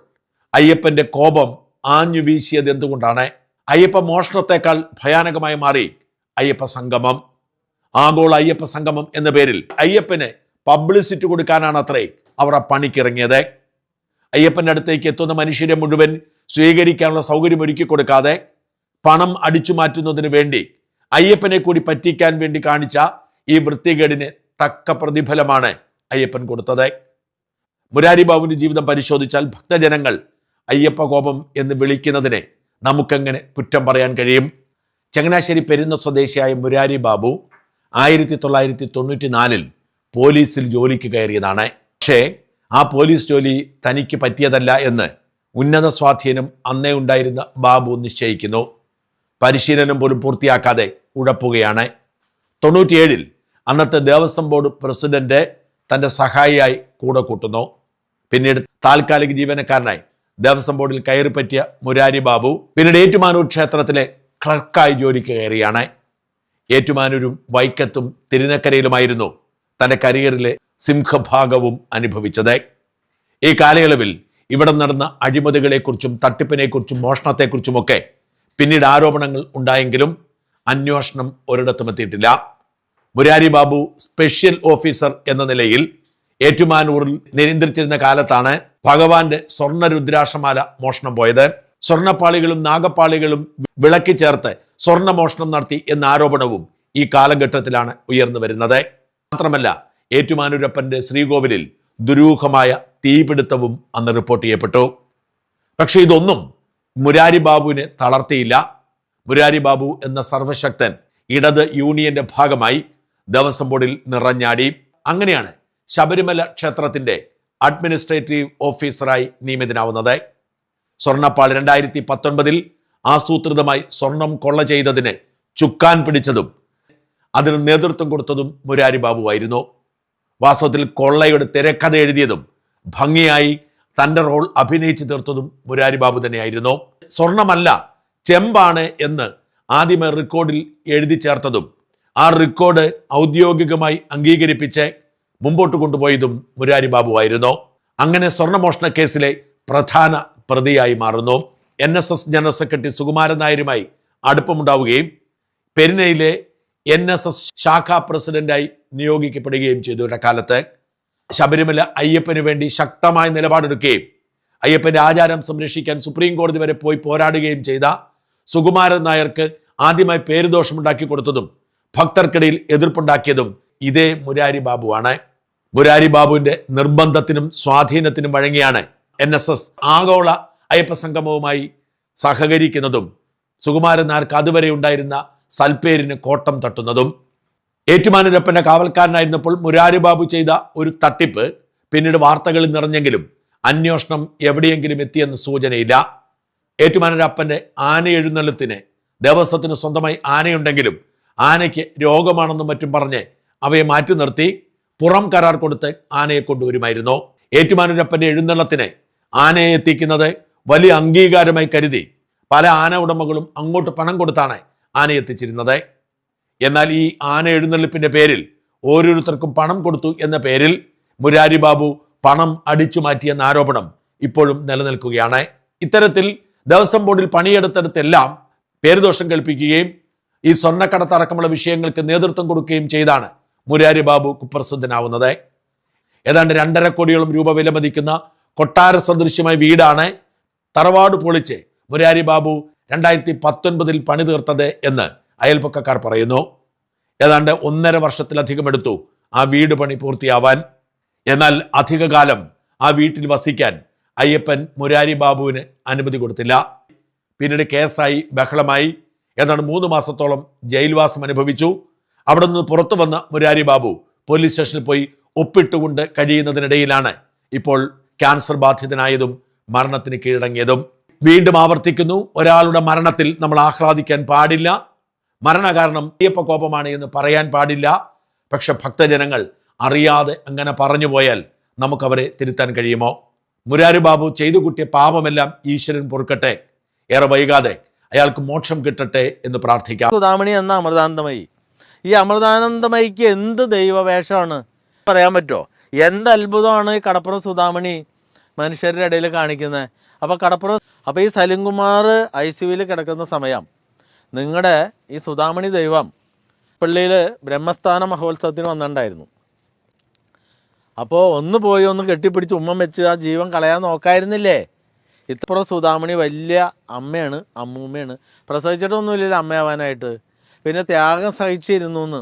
അയ്യപ്പന്റെ കോപം ആഞ്ഞു വീശിയത് എന്തുകൊണ്ടാണ്? അയ്യപ്പ മോഷണത്തെക്കാൾ ഭയാനകമായി മാറി അയ്യപ്പ സംഗമം. ആഗോള അയ്യപ്പ സംഗമം എന്ന പേരിൽ അയ്യപ്പന് പബ്ലിസിറ്റി കൊടുക്കാനാണ് അത്രേ അവർ ആ പണിക്കിറങ്ങിയത്. അയ്യപ്പന്റെ അടുത്തേക്ക് എത്തുന്ന മനുഷ്യരെ മുഴുവൻ സ്വീകരിക്കാനുള്ള സൗകര്യം ഒരുക്കി കൊടുക്കാതെ പണം അടിച്ചു മാറ്റുന്നതിന് വേണ്ടി അയ്യപ്പനെ കൂടി പറ്റിക്കാൻ വേണ്ടി കാണിച്ച ഈ വൃത്തികേടിന് തക്ക പ്രതിഫലമാണ് അയ്യപ്പൻ കൊടുത്തത്. മുരാരി ബാബുവിന്റെ ജീവിതം പരിശോധിച്ചാൽ ഭക്തജനങ്ങൾ അയ്യപ്പ കോപം എന്ന് വിളിക്കുന്നതിനെ നമുക്കെങ്ങനെ കുറ്റം പറയാൻ കഴിയും? ചങ്ങനാശ്ശേരി പെരുന്ന സ്വദേശിയായ മുരാരി ബാബു 1994 പോലീസിൽ ജോലിക്ക് കയറിയതാണ്. പക്ഷേ ആ പോലീസ് ജോലി തനിക്ക് പറ്റിയതല്ല എന്ന് ഉന്നത സ്വാധീനം അന്നേ ഉണ്ടായിരുന്ന ബാബു നിശ്ചയിക്കുന്നു. പരിശീലനം പോലും പൂർത്തിയാക്കാതെ ഉഴപ്പുകയാണ്. 97 അന്നത്തെ ദേവസ്വം ബോർഡ് പ്രസിഡന്റ് തൻ്റെ സഹായിയായി കൂടെ കൂട്ടുന്നു. പിന്നീട് താൽക്കാലിക ജീവനക്കാരനായി ദേവസ്വം ബോർഡിൽ കയറി പറ്റിയ മുരാരി ബാബു പിന്നീട് ഏറ്റുമാനൂർ ക്ഷേത്രത്തിലെ ക്ലർക്കായി ജോലിക്ക് കയറിയാണ്. ഏറ്റുമാനൂരും വൈക്കത്തും തിരുനക്കരയിലുമായിരുന്നു തൻ്റെ കരിയറിലെ സിംഹഭാഗവും അനുഭവിച്ചത്. ഈ കാലയളവിൽ ഇവിടെ നടന്ന അഴിമതികളെക്കുറിച്ചും തട്ടിപ്പിനെക്കുറിച്ചും മോഷണത്തെക്കുറിച്ചുമൊക്കെ പിന്നീട് ആരോപണങ്ങൾ ഉണ്ടായെങ്കിലും അന്വേഷണം ഒരിടത്തും എത്തിയിട്ടില്ല. മുരാരി ബാബു സ്പെഷ്യൽ ഓഫീസർ എന്ന നിലയിൽ ഏറ്റുമാനൂരിൽ നിയന്ത്രിച്ചിരുന്ന കാലത്താണ് ഭഗവാന്റെ സ്വർണ്ണ രുദ്രാക്ഷമാല മോഷണം പോയത്. സ്വർണ്ണപ്പാളികളും നാഗപ്പാളികളും വിളക്കി ചേർത്ത് സ്വർണ്ണ മോഷണം നടത്തി എന്ന ആരോപണവും ഈ കാലഘട്ടത്തിലാണ് ഉയർന്നു വരുന്നത്. മാത്രമല്ല ഏറ്റുമാനൂരപ്പന്റെ ശ്രീകോവിലിൽ ദുരൂഹമായ തീപിടുത്തവും അന്ന് റിപ്പോർട്ട് ചെയ്യപ്പെട്ടു. പക്ഷെ ഇതൊന്നും മുരാരി ബാബുവിനെ തളർത്തിയില്ല. മുരാരി ബാബു എന്ന സർവശക്തൻ ഇടത് യൂണിയന്റെ ഭാഗമായി ദേവസ്വം ബോർഡിൽ നിറഞ്ഞാടി. അങ്ങനെയാണ് ശബരിമല ക്ഷേത്രത്തിന്റെ അഡ്മിനിസ്ട്രേറ്റീവ് ഓഫീസറായി നിയമിതനാവുന്നത്. സ്വർണ്ണപ്പാൾ 2019 ആസൂത്രിതമായി സ്വർണം കൊള്ള ചെയ്തതിന് ചുക്കാൻ പിടിച്ചതും അതിന് നേതൃത്വം കൊടുത്തതും മുരാരി ബാബു ആയിരുന്നു. വാസ്തവത്തിൽ കൊള്ളയുടെ തിരക്കഥ എഴുതിയതും ഭംഗിയായി തൻ്റെ റോൾ അഭിനയിച്ചു തീർത്തതും മുരാരി ബാബു തന്നെയായിരുന്നു. സ്വർണമല്ല ചെമ്പാണ് എന്ന് ആദ്യമേ റെക്കോർഡിൽ എഴുതി ചേർത്തതും ആ റെക്കോർഡ് ഔദ്യോഗികമായി അംഗീകരിപ്പിച്ച് മുമ്പോട്ട് കൊണ്ടുപോയതും മുരാരി ബാബു ആയിരുന്നു. അങ്ങനെ സ്വർണ്ണമോഷണ കേസിലെ പ്രധാന പ്രതിയായി മാറുന്നു. NSS ജനറൽ സെക്രട്ടറി സുകുമാരൻ നായരുമായി അടുപ്പമുണ്ടാവുകയും പെരിനയിലെ NSS ശാഖാ പ്രസിഡന്റായി നിയോഗിക്കപ്പെടുകയും ചെയ്തു. ഇടക്കാലത്ത് ശബരിമല അയ്യപ്പന് വേണ്ടി ശക്തമായ നിലപാടെടുക്കുകയും അയ്യപ്പന്റെ ആചാരം സംരക്ഷിക്കാൻ സുപ്രീം കോടതി വരെ പോയി പോരാടുകയും ചെയ്ത സുകുമാരൻ നായർക്ക് ആദ്യമായി പേരുദോഷമുണ്ടാക്കി കൊടുത്തതും ഭക്തർക്കിടയിൽ എതിർപ്പുണ്ടാക്കിയതും ഇതേ മുരാരി ബാബുവാണ്. മുരാരി ബാബുവിന്റെ നിർബന്ധത്തിനും സ്വാധീനത്തിനും വഴങ്ങിയാണ് NSS ആഗോള അയ്യപ്പ സംഗമവുമായി സഹകരിക്കുന്നതും സുകുമാരൻ നായർക്ക് അതുവരെ ഉണ്ടായിരുന്ന സൽപ്പേരിന് കോട്ടം തട്ടുന്നതും. ഏറ്റുമാനൂരപ്പന്റെ കാവൽക്കാരനായിരുന്നപ്പോൾ മുരാരി ബാബു ചെയ്ത ഒരു തട്ടിപ്പ് പിന്നീട് വാർത്തകളിൽ നിറഞ്ഞെങ്കിലും അന്വേഷണം എവിടെയെങ്കിലും എത്തിയെന്ന് സൂചനയില്ല. ഏറ്റുമാനൂരപ്പന്റെ ആന എഴുന്നള്ളത്തിന് ദേവസ്വത്തിന് സ്വന്തമായി ആനയുണ്ടെങ്കിലും ആനയ്ക്ക് രോഗമാണെന്നും മറ്റും പറഞ്ഞ് അവയെ മാറ്റി നിർത്തി പുറം കരാർ കൊടുത്ത് ആനയെ കൊണ്ടുവരുമായിരുന്നു. ഏറ്റുമാനൂരപ്പന്റെ എഴുന്നള്ളത്തിന് ആനയെ എത്തിക്കുന്നത് വലിയ അംഗീകാരമായി കരുതി പല ആന ഉടമകളും അങ്ങോട്ട് പണം കൊടുത്താണ് ആനയെ എത്തിച്ചിരുന്നത്. എന്നാൽ ഈ ആന എഴുന്നള്ളിപ്പിന്റെ പേരിൽ ഓരോരുത്തർക്കും പണം കൊടുത്തു എന്ന പേരിൽ മുരാരി ബാബു പണം അടിച്ചു മാറ്റിയെന്ന ആരോപണം ഇപ്പോഴും നിലനിൽക്കുകയാണ്. ഇത്തരത്തിൽ ദേവസ്വം ബോർഡിൽ പണിയെടുത്തെടുത്തെല്ലാം പേരുദോഷം കൽപ്പിക്കുകയും ഈ സ്വർണ്ണക്കടത്തടക്കമുള്ള വിഷയങ്ങൾക്ക് നേതൃത്വം കൊടുക്കുകയും ചെയ്താണ് മുരാരി ബാബു കുപ്രസിദ്ധനാവുന്നത്. ഏതാണ്ട് 2.5 കോടിയോളം രൂപ വിലമതിക്കുന്ന കൊട്ടാര സദൃശ്യമായ വീടാണ് തറവാട് പൊളിച്ച് മുരാരി ബാബു 2019 പണി തീർത്തത് എന്ന് അയൽപക്കക്കാർ പറയുന്നു. ഏതാണ്ട് 1.5 വർഷത്തിലധികം എടുത്തു ആ വീട് പണി പൂർത്തിയാവാൻ. എന്നാൽ അധികകാലം ആ വീട്ടിൽ വസിക്കാൻ അയ്യപ്പൻ മുരാരി ബാബുവിന് അനുമതി കൊടുത്തില്ല. പിന്നീട് കേസായി ബഹളമായി. ഏതാണ്ട് 3 മാസത്തോളം ജയിൽവാസം അനുഭവിച്ചു. അവിടെ നിന്ന് പുറത്തു വന്ന മുരാരി ബാബു പോലീസ് സ്റ്റേഷനിൽ പോയി ഒപ്പിട്ടുകൊണ്ട് കഴിയുന്നതിനിടയിലാണ് ഇപ്പോൾ ക്യാൻസർ ബാധിതനായതും മരണത്തിന് കീഴടങ്ങിയതും. വീണ്ടും ആവർത്തിക്കുന്നു, ഒരാളുടെ മരണത്തിൽ നമ്മൾ ആഹ്ലാദിക്കാൻ പാടില്ല. മരണകാരണം അയ്യപ്പ കോപമാണ് എന്ന് പറയാൻ പാടില്ല. പക്ഷെ ഭക്തജനങ്ങൾ അറിയാതെ അങ്ങനെ പറഞ്ഞു പോയാൽ നമുക്കവരെ തിരുത്താൻ കഴിയുമോ? മുരാരി ബാബു ചെയ്തു കൂട്ടിയ പാപമെല്ലാം ഈശ്വരൻ പൊറുക്കട്ടെ. ഏറെ വൈകാതെ അയാൾക്ക് മോക്ഷം കിട്ടട്ടെ എന്ന് പ്രാർത്ഥിക്കാം. സുധാമണി എന്ന അമൃതാനന്ദമയി, ഈ അമൃതാനന്ദമയിക്ക് എന്ത് ദൈവവേഷമാണ് പറയാൻ പറ്റുമോ? എന്ത് അത്ഭുതമാണ് ഈ കടപ്പുറം സുധാമണി മനുഷ്യരുടെ ഇടയിൽ കാണിക്കുന്നത്. അപ്പോൾ ഈ സലിംകുമാർ ICUവിൽ കിടക്കുന്ന സമയം നിങ്ങളുടെ ഈ സുധാമണി ദൈവം പള്ളിയിൽ ബ്രഹ്മസ്ഥാന മഹോത്സവത്തിന് വന്നിട്ടുണ്ടായിരുന്നു. അപ്പോൾ ഒന്ന് പോയി ഒന്ന് കെട്ടിപ്പിടിച്ച് ഉമ്മം വെച്ച് ആ ജീവൻ കളയാൻ നോക്കായിരുന്നില്ലേ? ഇത്രപ്പുറം സുധാമണി വലിയ അമ്മയാണ്, അമ്മൂമ്മയാണ്, പ്രസവിച്ചിട്ടൊന്നുമില്ലല്ലോ അമ്മയാവാനായിട്ട്. പിന്നെ ത്യാഗം സഹിച്ചിരുന്നു എന്ന്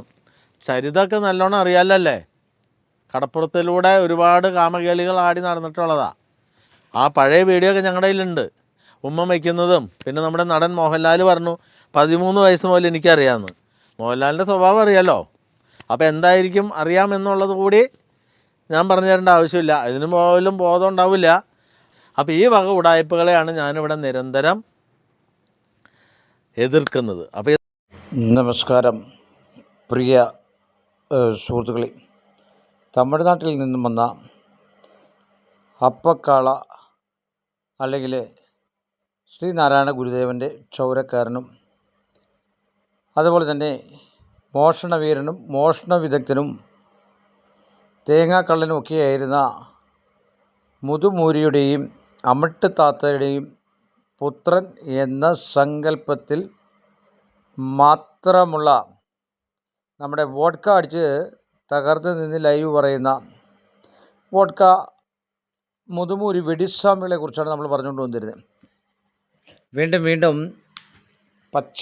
ചരിതമൊക്കെ നല്ലോണം അറിയാലല്ലേ. കടപ്പുറത്തിലൂടെ ഒരുപാട് കാമകേളികൾ ആടി നടന്നിട്ടുള്ളതാണ്. ആ പഴയ വീഡിയോ ഒക്കെ ഞങ്ങളുടെ കയ്യിലുണ്ട്, ഉമ്മ വയ്ക്കുന്നതും. പിന്നെ നമ്മുടെ നടൻ മോഹൻലാൽ പറഞ്ഞു 13 വയസ്സ് മുതൽ എനിക്കറിയാമെന്ന്. മോഹൻലാലിൻ്റെ സ്വഭാവം അറിയാലോ. അപ്പോൾ എന്തായിരിക്കും അറിയാമെന്നുള്ളത് കൂടി ഞാൻ പറഞ്ഞു തരേണ്ട ആവശ്യമില്ല, ഇതിന് പോലും ബോധം ഉണ്ടാവില്ല. അപ്പോൾ ഈ വക ഉടായ്പകളെയാണ് ഞാനിവിടെ നിരന്തരം എതിർക്കുന്നത്. അപ്പോൾ നമസ്കാരം പ്രിയ സുഹൃത്തുക്കളെ, തമിഴ്നാട്ടിൽ നിന്നും വന്ന അപ്പക്കാള അല്ലെങ്കിൽ ശ്രീനാരായണ ഗുരുദേവൻ്റെ ക്ഷൗരക്കാരനും അതുപോലെ തന്നെ മോഷണവീരനും മോഷണ വിദഗ്ധനും തേങ്ങാക്കള്ളനും ഒക്കെയായിരുന്ന മുതുമൂരിയുടെയും അമിട്ട് താത്തയുടെയും പുത്രൻ എന്ന സങ്കല്പത്തിൽ മാത്രമുള്ള നമ്മുടെ വോഡ്ക അടിച്ച് തകർത്ത് നിന്ന് ലൈവ് പറയുന്ന വോഡ്ക മുതുമൂരി വെടിസ്വാമികളെ കുറിച്ചാണ് നമ്മൾ പറഞ്ഞുകൊണ്ട് വന്നിരുന്നത്. വീണ്ടും വീണ്ടും പച്ച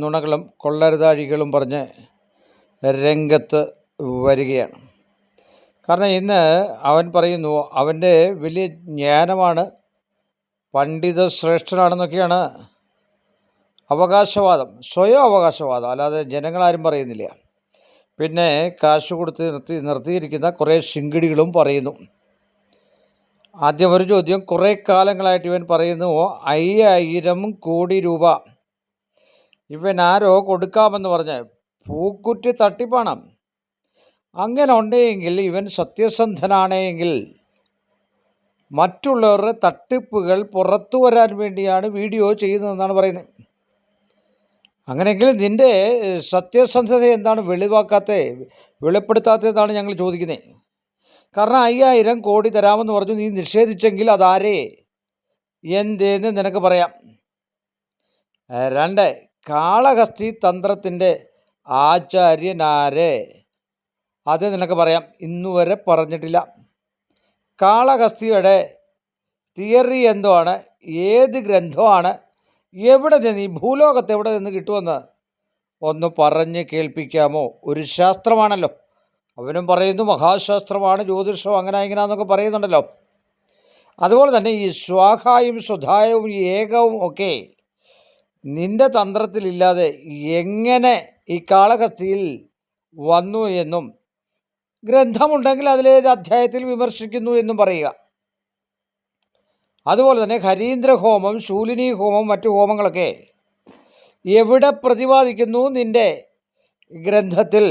നുണകളും കൊള്ളരുതാഴികളും പറഞ്ഞ് രംഗത്ത് വരികയാണ്. കാരണം ഇന്ന് അവൻ പറയുന്നു അവൻ്റെ വലിയ ജ്ഞാനമാണ്, പണ്ഡിത ശ്രേഷ്ഠനാണെന്നൊക്കെയാണ് അവകാശവാദം, സ്വയം അവകാശവാദം, അല്ലാതെ ജനങ്ങളാരും പറയുന്നില്ല. പിന്നെ കാശ് കൊടുത്ത് നിർത്തിയിരിക്കുന്ന കുറേ ശിങ്കിടികളും പറയുന്നു. ആദ്യം ഒരു ചോദ്യം, കുറേ കാലങ്ങളായിട്ട് ഇവൻ പറയുന്നു 5000 കോടി രൂപ ഇവൻ ആരോ കൊടുക്കാമെന്ന് പറഞ്ഞ് പൂക്കുറ്റി തട്ടിപ്പാണ്. അങ്ങനെ ഉണ്ടെങ്കിൽ ഇവൻ സത്യസന്ധനാണെങ്കിൽ മറ്റുള്ളവരുടെ തട്ടിപ്പുകൾ പുറത്തു വരാൻ വേണ്ടിയാണ് വീഡിയോ ചെയ്യുന്നതെന്നാണ് പറയുന്നത്. അങ്ങനെയെങ്കിൽ നിൻ്റെ സത്യസന്ധത എന്താണ് വെളിപ്പെടുത്താത്തതെന്നാണ് ഞങ്ങൾ ചോദിക്കുന്നത്. കാരണം 5000 കോടി തരാമെന്ന് പറഞ്ഞു, നീ നിഷേധിച്ചെങ്കിൽ അതാരേ എന്തേന്ന് നിനക്ക് പറയാം. 2, കാളഹസ്തി തന്ത്രത്തിൻ്റെ ആചാര്യനാരെ, അത് നിനക്ക് പറയാം. ഇന്നുവരെ പറഞ്ഞിട്ടില്ല. കാളഹസ്തിയുടെ തിയറി എന്തുവാണ്, ഏത് ഗ്രന്ഥമാണ്, എവിടെ നിന്ന്, ഈ ഭൂലോകത്ത് എവിടെ നിന്ന് കിട്ടുമെന്ന് ഒന്ന് പറഞ്ഞ് കേൾപ്പിക്കാമോ? ഒരു ശാസ്ത്രമാണല്ലോ, അവനും പറയുന്നു മഹാശാസ്ത്രമാണ്, ജ്യോതിഷം അങ്ങനെ ഇങ്ങനെയെന്നൊക്കെ പറയുന്നുണ്ടല്ലോ. അതുപോലെ തന്നെ ഈ സ്വാഹായും സ്വധായവും ഏകവും ഒക്കെ നിൻ്റെ തന്ത്രത്തിലില്ലാതെ എങ്ങനെ ഈ കാളഹസ്തിയിൽ വന്നു എന്നും ഗ്രന്ഥമുണ്ടെങ്കിൽ അതിലേത് അധ്യായത്തിൽ വിമർശിക്കുന്നു എന്നും പറയുക. അതുപോലെ തന്നെ ഹരീന്ദ്ര ഹോമം, ശൂലിനി ഹോമം, മറ്റു ഹോമങ്ങളൊക്കെ എവിടെ പ്രതിപാദിക്കുന്നു? നിൻ്റെ ഗ്രന്ഥത്തിൽ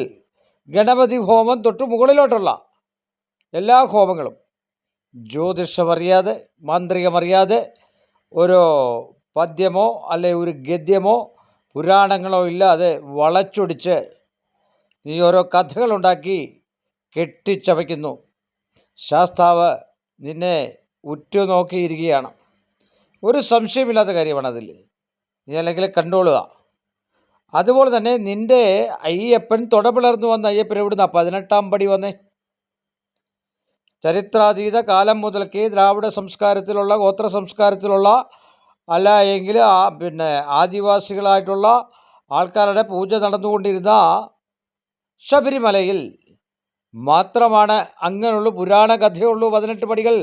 ഗണപതി ഹോമം തൊട്ട് മുകളിലോട്ടുള്ള എല്ലാ ഹോമങ്ങളും ജ്യോതിഷമറിയാതെ മാന്ത്രികമറിയാതെ ഒരു പദ്യമോ അല്ലെ ഒരു ഗദ്യമോ പുരാണങ്ങളോ ഇല്ലാതെ വളച്ചൊടിച്ച് നീ ഓരോ കഥകളുണ്ടാക്കി കെട്ടിച്ചവയ്ക്കുന്നു. ശാസ്താവ് നിന്നെ ഉറ്റുനോക്കിയിരിക്കുകയാണ്. ഒരു സംശയമില്ലാത്ത കാര്യമാണതിൽ, നീ അല്ലെങ്കിൽ കണ്ടോളുക. അതുപോലെ തന്നെ നിൻ്റെ അയ്യപ്പൻ തുടപിളർന്നു വന്ന അയ്യപ്പൻ എവിടുന്ന 18ാം പടി വന്നേ? ചരിത്രാതീത കാലം മുതൽക്കേ ദ്രാവിഡ സംസ്കാരത്തിലുള്ള, ഗോത്ര സംസ്കാരത്തിലുള്ള, അല്ല എങ്കിൽ പിന്നെ ആദിവാസികളായിട്ടുള്ള ആൾക്കാരുടെ പൂജ നടന്നുകൊണ്ടിരുന്ന ശബരിമലയിൽ മാത്രമാണ് അങ്ങനെയുള്ള പുരാണ കഥയുള്ളൂ 18 പടികൾ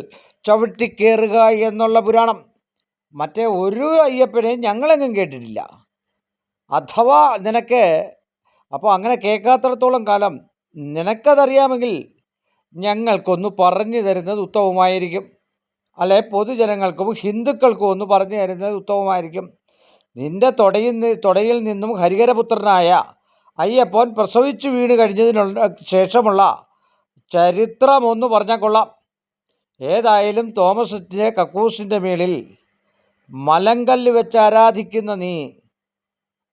ചവിട്ടിക്കയറുക എന്നുള്ള പുരാണം. മറ്റേ ഒരു അയ്യപ്പനെയും ഞങ്ങളെങ്ങും കേട്ടിട്ടില്ല. അഥവാ നിനക്ക് അപ്പോൾ അങ്ങനെ കേൾക്കാത്തിടത്തോളം കാലം നിനക്കതറിയാമെങ്കിൽ ഞങ്ങൾക്കൊന്ന് പറഞ്ഞു തരുന്നത് ഉത്തമമായിരിക്കും. അല്ലെ പൊതുജനങ്ങൾക്കും ഹിന്ദുക്കൾക്കും ഒന്ന് പറഞ്ഞു തരുന്നത് ഉത്തമമായിരിക്കും. നിന്റെ തൊടയിൽ നിന്നും ഹരിഹരപുത്രനായ അയ്യപ്പൻ പ്രസവിച്ചു വീണ് കഴിഞ്ഞതിനുള്ള ശേഷമുള്ള ചരിത്രമൊന്ന് പറഞ്ഞാൽ കൊള്ളാം. ഏതായാലും തോമസിൻ്റെ കക്കൂസിൻ്റെ മേളിൽ മലങ്കല്ല് വെച്ച് ആരാധിക്കുന്ന നീ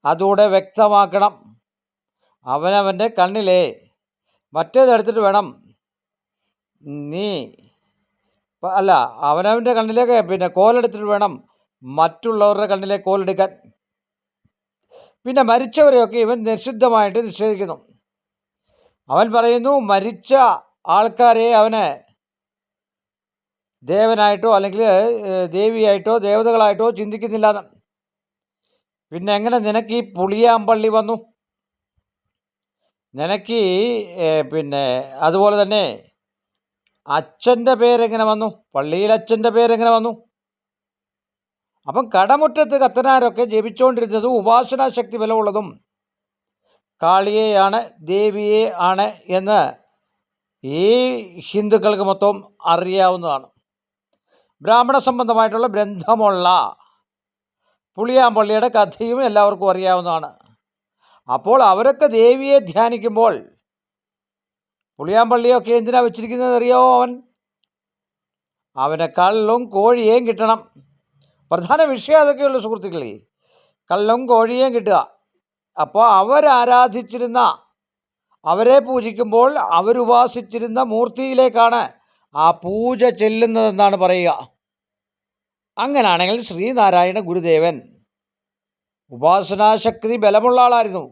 അതൂടെ വ്യക്തമാക്കണം. അവനവൻ്റെ കണ്ണിലെ മറ്റേതെടുത്തിട്ട് വേണം നീ അല്ല അവനവൻ്റെ കണ്ണിലേക്ക് കോലെടുത്തിട്ട് വേണം മറ്റുള്ളവരുടെ കണ്ണിലെ കോലെടുക്കാൻ. പിന്നെ മരിച്ചവരെയൊക്കെ ഇവൻ നിഷിദ്ധമായിട്ട് നിഷേധിക്കുന്നു. അവൻ പറയുന്നു മരിച്ച ആൾക്കാരെ അവന് ദേവനായിട്ടോ അല്ലെങ്കിൽ ദേവിയായിട്ടോ ദേവതകളായിട്ടോ ചിന്തിക്കുന്നില്ല. പിന്നെ എങ്ങനെ നിനക്ക് ഈ പുളിയാമ്പള്ളി വന്നു? നിനക്ക് അതുപോലെ തന്നെ അച്ഛൻ്റെ പേരെങ്ങനെ വന്നു? പള്ളിയിൽ അച്ഛൻ്റെ പേരെങ്ങനെ വന്നു? അപ്പം കടമുറ്റത്ത് കത്തനാരൊക്കെ ജപിച്ചുകൊണ്ടിരുന്നത് ഉപാസനാശക്തി ബലമുള്ളതും കാളിയെയാണ് ദേവിയെ ആണ് എന്ന് ഈ ഹിന്ദുക്കൾക്ക് മൊത്തം അറിയാവുന്നതാണ്. ബ്രാഹ്മണ സംബന്ധമായിട്ടുള്ള ഗ്രന്ഥമുള്ള പുളിയാമ്പള്ളിയുടെ കഥയും എല്ലാവർക്കും അറിയാവുന്നതാണ്. അപ്പോൾ അവരൊക്കെ ദേവിയെ ധ്യാനിക്കുമ്പോൾ പുളിയാമ്പള്ളിയൊക്കെ എന്തിനാ വെച്ചിരിക്കുന്നത് അറിയാമോ? അവന് കള്ളും കോഴിയേയും കിട്ടണം. പ്രധാന വിഷയം അതൊക്കെയുള്ളൂ സുഹൃത്തുക്കളെ, കള്ളും കോഴിയേയും കിട്ടുക. അപ്പോൾ അവരാരാധിച്ചിരുന്ന, അവരെ പൂജിക്കുമ്പോൾ അവരുപാസിച്ചിരുന്ന മൂർത്തിയിലേക്കാണ് ആ പൂജ ചെല്ലുന്നതെന്നാണ് പറയുക. അങ്ങനാണെങ്കിൽ ശ്രീനാരായണ ഗുരുദേവൻ ഉപാസനാശക്തി ബലമുള്ള ആളായിരുന്നു.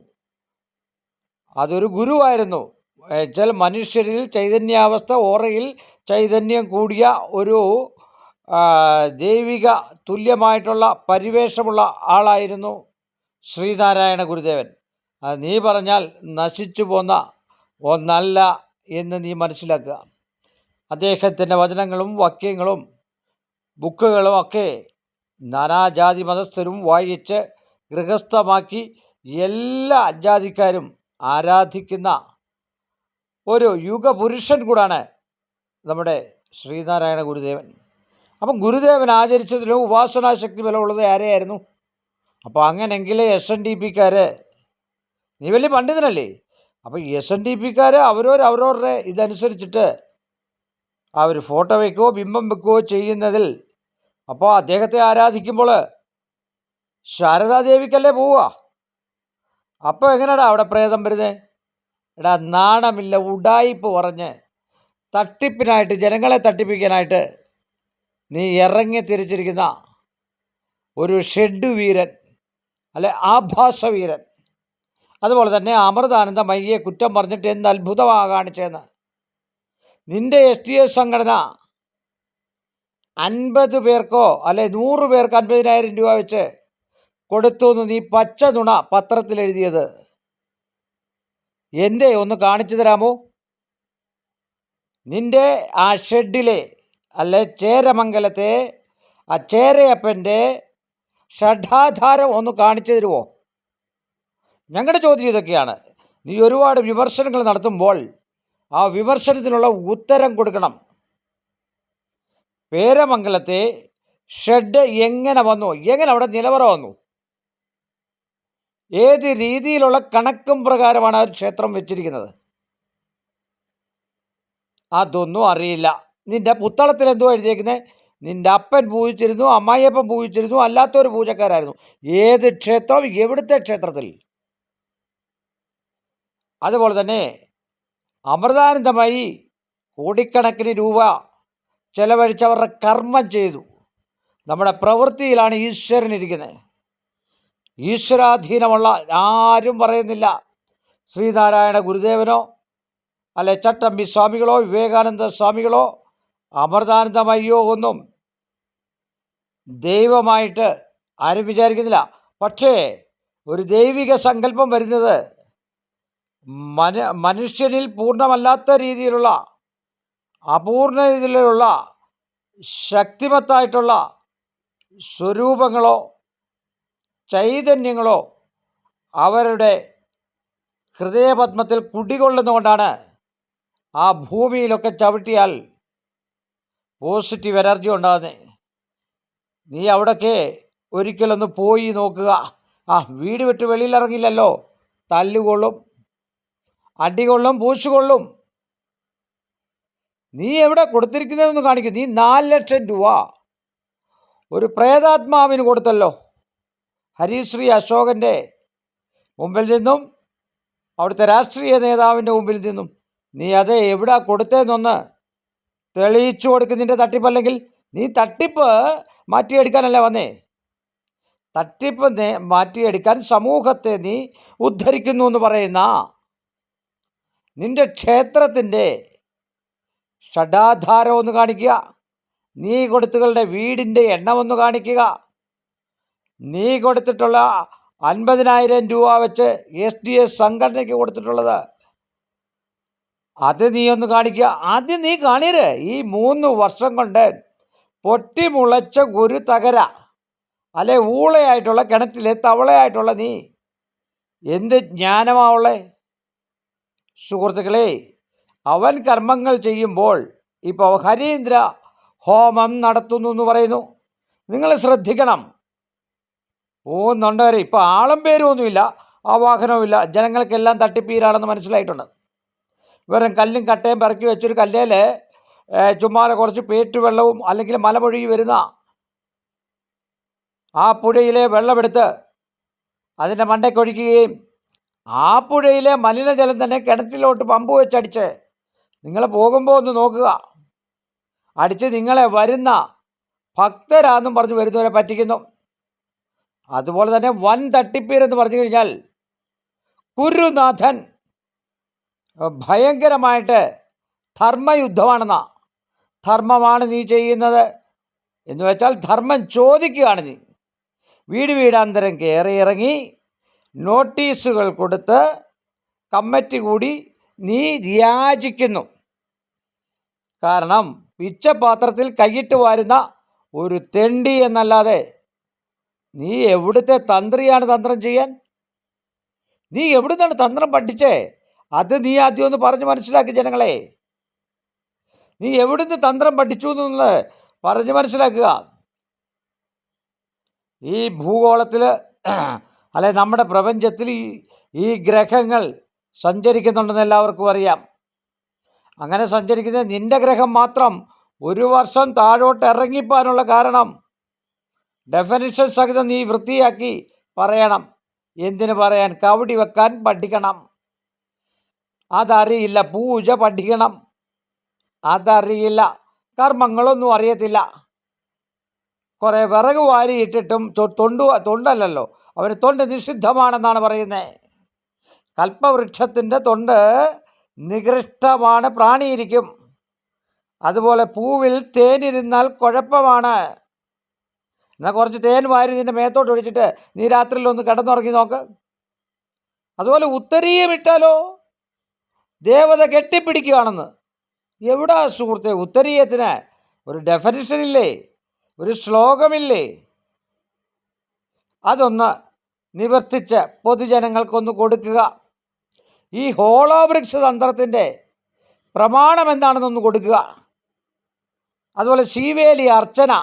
അതൊരു ഗുരുവായിരുന്നു. വെച്ചാൽ മനുഷ്യരിൽ ചൈതന്യാവസ്ഥ, ഓറയിൽ ചൈതന്യം കൂടിയ ഒരു ദൈവിക തുല്യമായിട്ടുള്ള പരിവേഷമുള്ള ആളായിരുന്നു ശ്രീനാരായണ ഗുരുദേവൻ. അത് നീ പറഞ്ഞാൽ നശിച്ചു പോന്ന ഒന്നല്ല എന്ന് നീ മനസ്സിലാക്കുക. അദ്ദേഹത്തിൻ്റെ വചനങ്ങളും വാക്യങ്ങളും ബുക്കുകളും ഒക്കെ നാനാജാതി മതസ്ഥരും വായിച്ച് ഗൃഹസ്ഥമാക്കി എല്ലാ ജാതിക്കാരും ആരാധിക്കുന്ന ഒരു യുഗപുരുഷൻ കൂടാണ് നമ്മുടെ ശ്രീനാരായണ ഗുരുദേവൻ. അപ്പം ഗുരുദേവൻ ആചരിച്ചതിലും ഉപാസനാശക്തി ബലമുള്ളത് ആരെയായിരുന്നു? അപ്പോൾ അങ്ങനെങ്കിൽ SNDP-ക്കാർ, നീ വലിയ പണ്ഡിതനല്ലേ, അപ്പോൾ SNDP-ക്കാർ അവരവരുടെ ഇതനുസരിച്ചിട്ട് അവർ ഫോട്ടോ വയ്ക്കുകയോ ബിംബം വെക്കുകയോ ചെയ്യുന്നതിൽ, അപ്പോൾ അദ്ദേഹത്തെ ആരാധിക്കുമ്പോൾ ശാരദാദേവിക്കല്ലേ പോവുക? അപ്പോൾ എങ്ങനെയാടാ അവിടെ പ്രേതം വരുന്നത്? എടാ നാണമില്ല, ഉഡായിപ്പ് പറഞ്ഞ് തട്ടിപ്പിനായിട്ട്, ജനങ്ങളെ തട്ടിപ്പിക്കാനായിട്ട് നീ ഇറങ്ങി തിരിച്ചിരിക്കുന്ന ഒരു ഷെഡ് വീരൻ, അല്ലെ ആഭാസ വീരൻ. അതുപോലെ തന്നെ അമൃതാനന്ദമയ്യെ കുറ്റം പറഞ്ഞിട്ട് എന്ത് അത്ഭുതമാണ് കാണിച്ചതെന്ന്. നിൻ്റെ STS സംഘടന 50 പേർക്കോ അല്ലെ 100 പേർക്ക് 50,000 രൂപ വെച്ച് കൊടുത്തു എന്ന് നീ പച്ച നുണ പത്രത്തിൽ എഴുതിയത് എൻ്റെ ഒന്ന് കാണിച്ചു തരാമോ? നിൻ്റെ ആ ഷെഡിലെ അല്ലെ ചേരമംഗലത്തെ ആ ചേരയപ്പൻ്റെ ഷഡാധാരം ഒന്ന് കാണിച്ചു തരുമോ? ഞങ്ങളുടെ ചോദ്യം ഇതൊക്കെയാണ്. നീ ഒരുപാട് വിമർശനങ്ങൾ നടത്തുമ്പോൾ ആ വിമർശനത്തിനുള്ള ഉത്തരം കൊടുക്കണം. പേരമംഗലത്തെ ഷെഡ് എങ്ങനെ വന്നു? എങ്ങനെ അവിടെ നിലവറ വന്നു? ഏത് രീതിയിലുള്ള കണക്കും പ്രകാരമാണ് ആ ക്ഷേത്രം വെച്ചിരിക്കുന്നത്? അതൊന്നും അറിയില്ല. നിൻ്റെ പുത്തളത്തിൽ എന്തോ എഴുതിയേക്കുന്നത്? നിൻ്റെ അപ്പൻ പൂജിച്ചിരുന്നു, അമ്മായിയപ്പൻ പൂജിച്ചിരുന്നു, അല്ലാത്തൊരു പൂജക്കാരായിരുന്നു. ഏത് ക്ഷേത്രം? എവിടുത്തെ ക്ഷേത്രത്തിൽ? അതുപോലെ തന്നെ അമൃതാനന്ദമായി കോടിക്കണക്കിന് രൂപ ചെലവഴിച്ചവരുടെ കർമ്മം ചെയ്തു. നമ്മുടെ പ്രവൃത്തിയിലാണ് ഈശ്വരൻ ഇരിക്കുന്നത്. ഈശ്വരാധീനമുള്ള ആരും പറയുന്നില്ല. ശ്രീനാരായണ ഗുരുദേവനോ അല്ലെ ചട്ടമ്പി സ്വാമികളോ വിവേകാനന്ദ സ്വാമികളോ അമൃതാനന്ദമയ്യോ ഒന്നും ദൈവമായിട്ട് ആരും വിചാരിക്കുന്നില്ല. പക്ഷേ ഒരു ദൈവിക സങ്കല്പം വരുന്നത് മനുഷ്യനിൽ പൂർണ്ണമല്ലാത്ത രീതിയിലുള്ള അപൂർണതയിലുള്ള ശക്തിമത്തായിട്ടുള്ള സ്വരൂപങ്ങളോ ചൈതന്യങ്ങളോ അവരുടെ ഹൃദയപത്മത്തിൽ കുടികൊള്ളുന്നതുകൊണ്ടാണ് ആ ഭൂമിയിലൊക്കെ ചവിട്ടിയാൽ പോസിറ്റീവ് എനർജി ഉണ്ടാകുന്നത്. നീ അവിടൊക്കെ ഒരിക്കലൊന്ന് പോയി നോക്കുക. വീട് വിട്ട് വെളിയിലിറങ്ങില്ലല്ലോ, തല്ലുകൊള്ളും, അടികൊള്ളും, പൂശുകൊള്ളും. നീ എവിടെ കൊടുത്തിരിക്കുന്നതെന്ന് കാണിക്കും. നീ 4 ലക്ഷം രൂപ ഒരു പ്രേതാത്മാവിന് കൊടുത്തല്ലോ, ഹരിശ്രീ അശോകൻ്റെ മുമ്പിൽ നിന്നും അവിടുത്തെ രാഷ്ട്രീയ നേതാവിൻ്റെ മുമ്പിൽ നിന്നും. നീ അത് എവിടെ കൊടുത്തതെന്നൊന്ന് തെളിയിച്ചു കൊടുക്കുന്നതിൻ്റെ തട്ടിപ്പല്ലെങ്കിൽ നീ തട്ടിപ്പ് മാറ്റിയെടുക്കാനല്ല വന്നേ. തട്ടിപ്പ് മാറ്റിയെടുക്കാൻ സമൂഹത്തെ നീ ഉദ്ധരിക്കുന്നു എന്ന് പറയുന്ന നിന്റെ ക്ഷേത്രത്തിൻ്റെ ഷഡാധാരം ഒന്ന് കാണിക്കുക. നീ കൊടുത്തുകളുടെ വീടിൻ്റെ എണ്ണമൊന്ന് കാണിക്കുക. നീ കൊടുത്തിട്ടുള്ള 50,000 രൂപ വെച്ച് SDS സംഘടനയ്ക്ക് കൊടുത്തിട്ടുള്ളത് അത് നീ ഒന്ന് കാണിക്കുക. ആദ്യം നീ കാണിയത് ഈ 3 വർഷം കൊണ്ട് പൊട്ടിമുളച്ച ഒരു തകര അല്ലെ ഊളയായിട്ടുള്ള കിണറ്റിലെ തവളയായിട്ടുള്ള നീ എന്ത് ജ്ഞാനമാവുള്ളേ? സുഹൃത്തുക്കളെ, അവൻ കർമ്മങ്ങൾ ചെയ്യുമ്പോൾ ഇപ്പോൾ ഹരീന്ദ്ര ഹോമം നടത്തുന്നു എന്ന് പറയുന്നു. നിങ്ങൾ ശ്രദ്ധിക്കണം. പോകുന്നുണ്ടവരെ ഇപ്പോൾ ആളും പേരും ഒന്നുമില്ല, ആവാഹനവുമില്ല, ജനങ്ങൾക്കെല്ലാം തട്ടിപ്പീരാണെന്ന് മനസ്സിലായിട്ടുണ്ട്. വെറും കല്ലും കട്ടയും പിറക്കി വെച്ചൊരു കല്ലേൽ ചുമ്മാതെ കുറച്ച് പേറ്റുവെള്ളവും അല്ലെങ്കിൽ മലമൊഴുകി വരുന്ന ആ പുഴയിലെ വെള്ളമെടുത്ത് അതിൻ്റെ മണ്ടയ്ക്കൊഴിക്കുകയും ആ പുഴയിലെ മലിനജലം തന്നെ കിണറ്റിലോട്ട് പമ്പ് വെച്ചടിച്ച് നിങ്ങൾ പോകുമ്പോൾ ഒന്ന് നോക്കുക, അടിച്ച് നിങ്ങളെ വരുന്ന ഭക്തരാന്നും പറഞ്ഞ് വരുന്നവരെ പറ്റിക്കുന്നു. അതുപോലെ തന്നെ വൻ തട്ടിപ്പീരെന്ന് പറഞ്ഞു കഴിഞ്ഞാൽ ഗുരുനാഥൻ ഭയങ്കരമായിട്ട് ധർമ്മയുദ്ധമാണെന്നാ. ധർമ്മമാണ് നീ ചെയ്യുന്നത് എന്ന് വെച്ചാൽ ധർമ്മം ചോദിക്കുകയാണ് നീ. വീട് വീടാന്തരം കയറി ഇറങ്ങി നോട്ടീസുകൾ കൊടുത്ത് കമ്മിറ്റി കൂടി നീ യാചിക്കുന്നു. കാരണം പിച്ചപാത്രത്തിൽ കൈയിട്ട് വാരുന്ന ഒരു തെണ്ടി എന്നല്ലാതെ നീ എവിടുത്തെ തന്ത്രിയാണ് തന്ത്രം ചെയ്യാൻ? നീ എവിടുന്നാണ് തന്ത്രം പഠിച്ചേ? അത് നീ ആദ്യം ഒന്ന് പറഞ്ഞ് മനസ്സിലാക്കി ജനങ്ങളെ. നീ എവിടുന്ന് തന്ത്രം പഠിച്ചു എന്നുള്ളത് പറഞ്ഞ് മനസ്സിലാക്കുക. ഈ ഭൂഗോളത്തിൽ അല്ലെ നമ്മുടെ പ്രപഞ്ചത്തിൽ ഈ ഗ്രഹങ്ങൾ സഞ്ചരിക്കുന്നുണ്ടെന്ന് എല്ലാവർക്കും അറിയാം. അങ്ങനെ സഞ്ചരിക്കുന്ന നിന്റെ ഗ്രഹം മാത്രം 1 വർഷം താഴോട്ട് ഇറങ്ങിപ്പോകാനുള്ള കാരണം ഡെഫിനിഷൻ സഹിതം നീ വൃത്തിയാക്കി പറയണം. എന്തിനു പറയാൻ? കവടി വെക്കാൻ പഠിക്കണം, അതറിയില്ല. പൂജ പഠിക്കണം, അതറിയില്ല. കർമ്മങ്ങളൊന്നും അറിയത്തില്ല. കുറേ വിറക് വാരിയിട്ടിട്ടും തൊണ്ടല്ലല്ലോ, അവന് തൊണ്ട് നിഷിദ്ധമാണെന്നാണ് പറയുന്നത്. കൽപ്പവൃക്ഷത്തിൻ്റെ തൊണ്ട് നികൃഷ്ടമാണ്, പ്രാണിയിരിക്കും. അതുപോലെ പൂവിൽ തേനിരുന്നാൽ കുഴപ്പമാണ്. എന്നാൽ കുറച്ച് തേൻ വാരി നിൻ്റെ മേത്തോട്ട് ഒഴിച്ചിട്ട് നീ രാത്രിയിൽ ഒന്ന് കിടന്നുറങ്ങി നോക്ക്. അതുപോലെ ഉത്തരീയം ഇട്ടാലോ ദേവത കെട്ടിപ്പിടിക്കുകയാണെന്ന്. എവിടാ സുഹൃത്തെ ഉത്തരീയത്തിന് ഒരു ഡെഫിനിഷൻ ഇല്ലേ, ഒരു ശ്ലോകമില്ലേ? അതൊന്ന് നിവർത്തിച്ച് പൊതുജനങ്ങൾക്കൊന്ന് കൊടുക്കുക. ഈ ഹോളോവൃക്ഷ തന്ത്രത്തിൻ്റെ പ്രമാണം എന്താണെന്നൊന്ന് കൊടുക്കുക. അതുപോലെ ശീവേലി അർച്ചന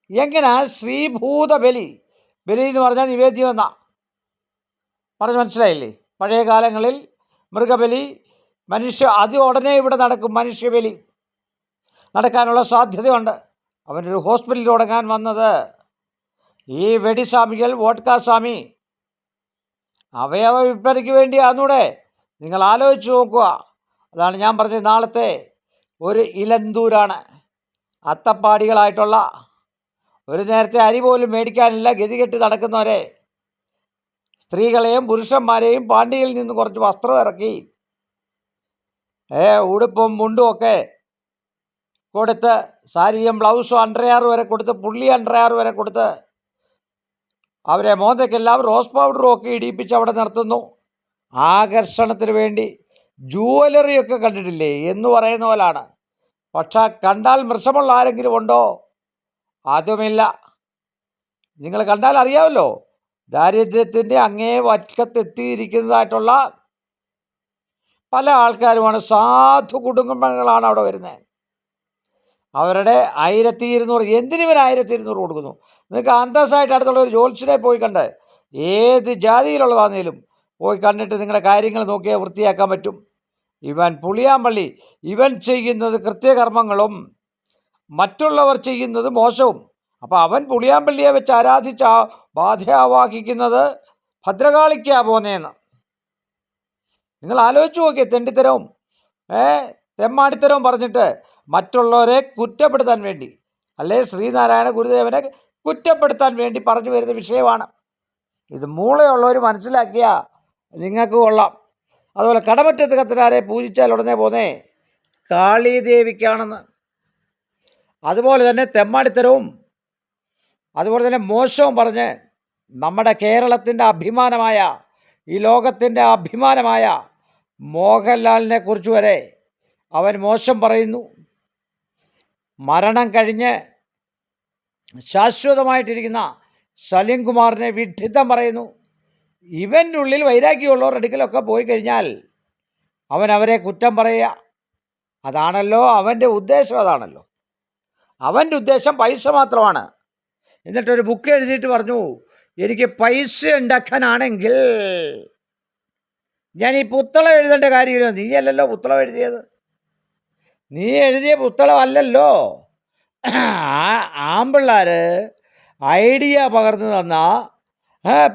എങ്ങനെ? ശ്രീഭൂത ബലി എന്ന് പറഞ്ഞാൽ നിവേദ്യം എന്നാ പറഞ്ഞ് മനസ്സിലായില്ലേ? പഴയ കാലങ്ങളിൽ മൃഗബലി അത് ഉടനെ ഇവിടെ നടക്കും. മനുഷ്യബലി നടക്കാനുള്ള സാധ്യതയുണ്ട്. അവനൊരു ഹോസ്പിറ്റൽ തുടങ്ങാൻ വന്നത് ഈ വെടിസ്വാമികൾ, വോട്ട്കാ സ്വാമി, അവയവ വിൽപ്പനയ്ക്ക് വേണ്ടിയാന്നൂടെ? നിങ്ങൾ ആലോചിച്ച് നോക്കുക. അതാണ് ഞാൻ പറഞ്ഞത്, നാളത്തെ ഒരു ഇലന്തൂരാണ്. അത്തപ്പാടികളായിട്ടുള്ള ഒരു നേരത്തെ അരി പോലും മേടിക്കാനില്ല ഗതികെട്ട് നടക്കുന്നവരെ, സ്ത്രീകളെയും പുരുഷന്മാരെയും പാണ്ഡ്യയിൽ നിന്ന് കുറച്ച് വസ്ത്രം ഇറക്കി ഉടുപ്പും മുണ്ടും ഒക്കെ കൊടുത്ത്, സാരിയും ബ്ലൗസും അണ്ടർവെയർ വരെ കൊടുത്ത്, പുള്ളി അണ്ടർവെയർ വരെ കൊടുത്ത് അവരെ മോന്തയ്ക്കെല്ലാം റോസ് പൗഡറും ഒക്കെ ഇടിപ്പിച്ച് അവിടെ നിർത്തുന്നു. ആകർഷണത്തിന് വേണ്ടി ജുവലറിയൊക്കെ കണ്ടിട്ടില്ലേ എന്ന് പറയുന്ന പോലാണ്. പക്ഷെ കണ്ടാൽ മൃഷമുള്ള ആരെങ്കിലും ഉണ്ടോ? അതുമില്ല. നിങ്ങൾ കണ്ടാൽ അറിയാമല്ലോ, ദാരിദ്ര്യത്തിൻ്റെ അങ്ങേ വറ്റത്തെത്തിയിരിക്കുന്നതായിട്ടുള്ള പല ആൾക്കാരുമാണ്, സാധു കുടുംബങ്ങളാണ് അവിടെ വരുന്നത്. അവരുടെ 1200, എന്തിനിവർ 1200 കൊടുക്കുന്നു? നിങ്ങൾക്ക് അന്തസ്സായിട്ട് അടുത്തുള്ള ഒരു ജ്യോത്സ്യനെ പോയി കണ്ട്, ഏത് ജാതിയിലുള്ളതാണെങ്കിലും പോയി കണ്ടിട്ട് നിങ്ങളുടെ കാര്യങ്ങൾ നോക്കിയാൽ വൃത്തിയാക്കാൻ പറ്റും. ഇവൻ പുളിയാമ്പള്ളി, ഇവൻ ചെയ്യുന്നത് കൃത്യകർമ്മങ്ങളും മറ്റുള്ളവർ ചെയ്യുന്നത് മോശവും. അപ്പോൾ അവൻ പുളിയാമ്പള്ളിയെ വെച്ച് ആരാധിച്ച ബാധയാവാഹിക്കുന്നത് ഭദ്രകാളിക്കാ പോന്നേന്ന്. നിങ്ങൾ ആലോചിച്ച് നോക്കിയേ, തെണ്ടിത്തരവും തെമ്മാടിത്തരവും പറഞ്ഞിട്ട് മറ്റുള്ളവരെ കുറ്റപ്പെടുത്താൻ വേണ്ടി, അല്ലെ ശ്രീനാരായണ ഗുരുദേവനെ കുറ്റപ്പെടുത്താൻ വേണ്ടി പറഞ്ഞു വരുന്ന വിഷയമാണ് ഇത്. മൂളയുള്ളവർ മനസ്സിലാക്കിയാൽ നിങ്ങൾക്ക് കൊള്ളാം. അതുപോലെ കടമറ്റത്ത് കത്തനാരെ പൂജിച്ചാൽ ഉടനെ പോന്നേ കാളീദേവിക്കാണെന്ന്. അതുപോലെ തന്നെ തെമ്മാടിത്തരവും അതുപോലെ തന്നെ മോശവും പറഞ്ഞ് നമ്മുടെ കേരളത്തിൻ്റെ അഭിമാനമായ, ഈ ലോകത്തിൻ്റെ അഭിമാനമായ മോഹൻലാലിനെ കുറിച്ച് വരെ അവൻ മോശം പറയുന്നു. മരണം കഴിഞ്ഞ് ശാശ്വതമായിട്ടിരിക്കുന്ന സലീം കുമാറിനെ വിഡ്ഢിത്തം പറയുന്നു. ഇവൻ്റെ ഉള്ളിൽ വൈരാഗ്യമുള്ളവർ അടുക്കലൊക്കെ പോയി കഴിഞ്ഞാൽ അവൻ അവരെ കുറ്റം പറയുക. അതാണല്ലോ അവൻ്റെ ഉദ്ദേശം. അതാണല്ലോ അവൻ്റെ ഉദ്ദേശം, പൈസ മാത്രമാണ്. എന്നിട്ടൊരു ബുക്ക് എഴുതിയിട്ട് പറഞ്ഞു, എനിക്ക് പൈസ ഉണ്ടാക്കാനാണെങ്കിൽ ഞാൻ ഈ പുസ്തകം എഴുതേണ്ട കാര്യമില്ല. നീ അല്ലല്ലോ പുസ്തകം എഴുതിയത്, നീ എഴുതിയ പുസ്തകമല്ലല്ലോ. ആമ്പിള്ളാർ ഐഡിയ പകർന്നു തന്ന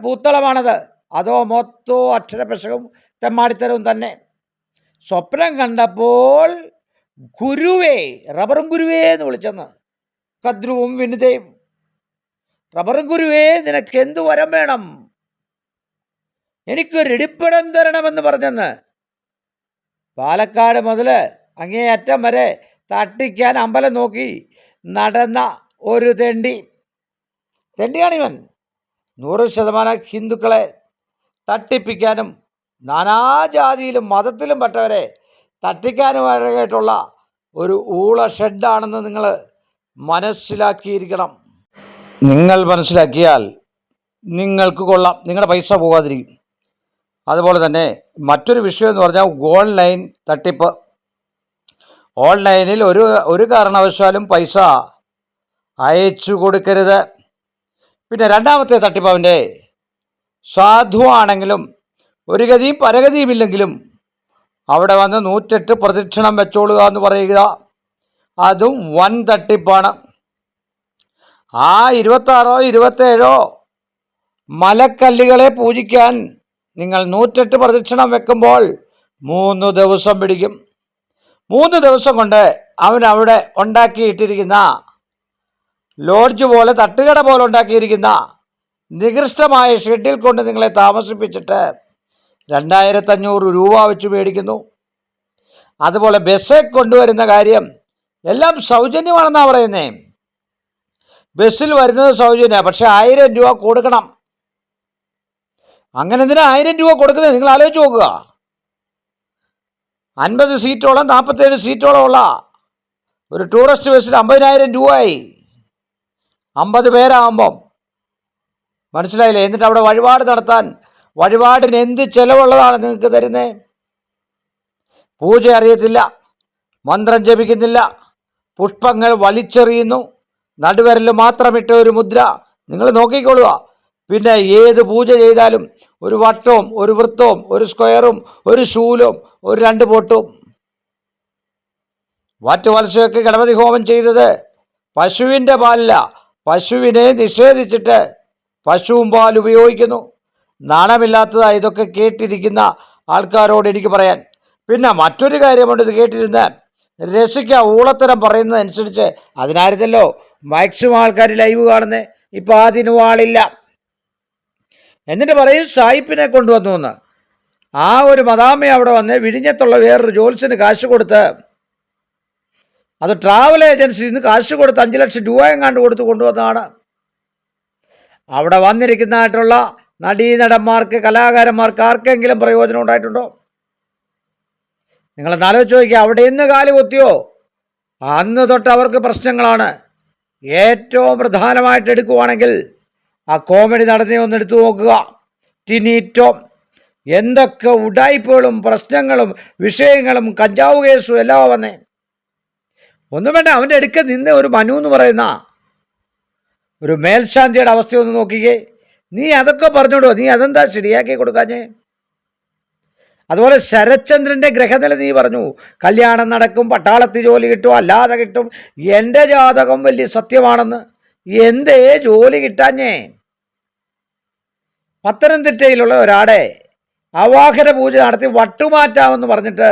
പുസ്തകമാണത്. അതോ മൊത്തവും അക്ഷരപക്ഷവും തെമ്മാടിത്തരവും തന്നെ. സ്വപ്നം കണ്ടപ്പോൾ ഗുരുവേ, റബ്ബറും ഗുരുവേ എന്ന് വിളിച്ചെന്ന് കദ്രുവും വിനിതയും. റബ്ബറും ഗുരുവേ, നിനക്ക് എന്ത് വരം വേണം? എനിക്കൊരിടിപ്പിടം തരണമെന്ന് പറഞ്ഞെന്ന്. പാലക്കാട് മുതൽ അങ്ങേയറ്റം വരെ തട്ടിക്കാൻ അമ്പലം നോക്കി നടന്ന ഒരു തെണ്ടിയാണിവൻ. 100% ഹിന്ദുക്കളെ തട്ടിപ്പിക്കാനും നാനാജാതിയിലും മതത്തിലും പെട്ടവരെ തട്ടിക്കാനുമായിട്ടുള്ള ഒരു ഊള ഷെഡാണെന്ന് നിങ്ങൾ മനസ്സിലാക്കിയിരിക്കണം. നിങ്ങൾ മനസ്സിലാക്കിയാൽ നിങ്ങൾക്ക് കൊള്ളാം, നിങ്ങളുടെ പൈസ പോകാതിരിക്കും. അതുപോലെ തന്നെ മറ്റൊരു വിഷയം എന്ന് പറഞ്ഞാൽ ഓൺലൈൻ തട്ടിപ്പ്. ഓൺലൈനിൽ ഒരു കാരണവശാലും പൈസ അയച്ചു കൊടുക്കരുത്. പിന്നെ രണ്ടാമത്തെ തട്ടിപ്പ്, അവൻ്റെ സാധുവാണെങ്കിലും ഒരു ഗതിയും പരഗതിയുമില്ലെങ്കിലും അവിടെ വന്ന് 108 പ്രദക്ഷിണം വെച്ചോളുക എന്ന് പറയുക, അതും വൻ തട്ടിപ്പാണ്. ആ 26 27 മലക്കല്ലുകളെ പൂജിക്കാൻ നിങ്ങൾ 108 പ്രദക്ഷിണം വെക്കുമ്പോൾ 3 ദിവസം പിടിക്കും. 3 ദിവസം കൊണ്ട് അവൻ അവിടെ ഉണ്ടാക്കിയിട്ടിരിക്കുന്ന ലോഡ്ജ് പോലെ, തട്ടുകട പോലെ ഉണ്ടാക്കിയിരിക്കുന്ന നികൃഷ്ടമായ ഷെഡിൽ കൊണ്ട് നിങ്ങളെ താമസിപ്പിച്ചിട്ട് 2500 രൂപ വെച്ച് മേടിക്കുന്നു. അതുപോലെ ബസ്സിൽ കൊണ്ടുവരുന്ന കാര്യം എല്ലാം സൗജന്യമാണെന്നാണ് പറയുന്നത്. ബസ്സിൽ വരുന്നത് സൗജന്യമാണ്, പക്ഷെ 1000 രൂപ കൊടുക്കണം. അങ്ങനെ എന്തിനാ 1000 രൂപ കൊടുക്കുന്നത്? നിങ്ങൾ ആലോചിച്ച് നോക്കുക. 50 സീറ്റോളം 47 സീറ്റോളം ഉള്ള ഒരു ടൂറിസ്റ്റ് ബസ്സിൽ 50,000 രൂപയായി. 50 പേരാകുമ്പം മനസ്സിലായില്ലേ? എന്നിട്ട് അവിടെ വഴിപാട് നടത്താൻ, വഴിപാടിന് എന്ത് ചിലവുള്ളതാണ് നിങ്ങൾക്ക് തരുന്നത്? പൂജ അറിയത്തില്ല, മന്ത്രം ജപിക്കുന്നില്ല, പുഷ്പങ്ങൾ വലിച്ചെറിയുന്നു, നടുവിരൽ മാത്രമിട്ട ഒരു മുദ്ര. നിങ്ങൾ നോക്കിക്കൊള്ളുക. പിന്നെ ഏത് പൂജ ചെയ്താലും ഒരു വട്ടവും ഒരു വൃത്തവും ഒരു സ്ക്വയറും ഒരു ശൂലവും ഒരു 2 പൊട്ടും. വാറ്റുവത്സവയ്ക്ക് ഗണപതി ഹോമം ചെയ്തത് പശുവിൻ്റെ പാലില്ല. പശുവിനെ നിഷേധിച്ചിട്ട് പശുവും പാൽ ഉപയോഗിക്കുന്നു. നാണമില്ലാത്തതാണ് ഇതൊക്കെ കേട്ടിരിക്കുന്ന ആൾക്കാരോട് എനിക്ക് പറയാൻ. പിന്നെ മറ്റൊരു കാര്യമുണ്ട്, ഇത് കേട്ടിരുന്ന് രസിക്ക ഊളത്തരം പറയുന്നതനുസരിച്ച് അതിനായിരുന്നല്ലോ മാക്സിമം ആൾക്കാർ ലൈവ് കാണുന്നത്. ഇപ്പം അതിനും ആളില്ല. എന്നിട്ട് പറയും സായിപ്പിനെ കൊണ്ടുവന്നു എന്ന്. ആ ഒരു മദാമ്മ അവിടെ വന്ന് വിഴിഞ്ഞത്തുള്ള വേറൊരു ജോത്സ്യന് കാശ് കൊടുത്ത്, അത് ട്രാവൽ ഏജൻസിയിൽ നിന്ന് കാശ് കൊടുത്ത് 5 ലക്ഷം രൂപ എങ്ങാണ്ട് കൊടുത്ത് കൊണ്ടുവന്നതാണ്. അവിടെ വന്നിരിക്കുന്നതായിട്ടുള്ള നടീനടന്മാർക്ക്, കലാകാരന്മാർക്ക് ആർക്കെങ്കിലും പ്രയോജനം ഉണ്ടായിട്ടുണ്ടോ? നിങ്ങളെന്ന് ആലോചിച്ച് നോക്കിയാൽ അവിടെ ഇന്ന് കാല് കുത്തിയോ അന്ന് തൊട്ട് അവർക്ക് പ്രശ്നങ്ങളാണ്. ഏറ്റവും പ്രധാനമായിട്ട് എടുക്കുവാണെങ്കിൽ ആ കോമഡി നടനെ ഒന്ന് എടുത്തു നോക്കുക. ടിനി ടോം എന്തൊക്കെ ഉടായ്പകളും പ്രശ്നങ്ങളും വിഷയങ്ങളും കഞ്ചാവ് കേസും എല്ലാം വന്നേ. ഒന്നും വേണ്ട, അവൻ്റെ അടുക്ക നിന്ന് ഒരു മനു എന്ന് പറയുന്ന ഒരു മേൽശാന്തിയുടെ അവസ്ഥയൊന്ന് നോക്കിക്കേ. നീ അതൊക്കെ പറഞ്ഞോടോ, നീ അതെന്താ ശരിയാക്കി കൊടുക്കാഞ്ഞേ? അതുപോലെ ശരത്ചന്ദ്രൻ്റെ ഗ്രഹനില നീ പറഞ്ഞു, കല്യാണം നടക്കും, പട്ടാളത്തിൽ ജോലി കിട്ടും, അല്ലാതെ കിട്ടും, എൻ്റെ ജാതകം വലിയ സത്യമാണെന്ന്. എന്തേ ജോലി കിട്ടാഞ്ഞേ? പത്തനംതിട്ടയിലുള്ള ഒരാടെ അവാഹന പൂജ നടത്തി വട്ടുമാറ്റാമെന്ന് പറഞ്ഞിട്ട്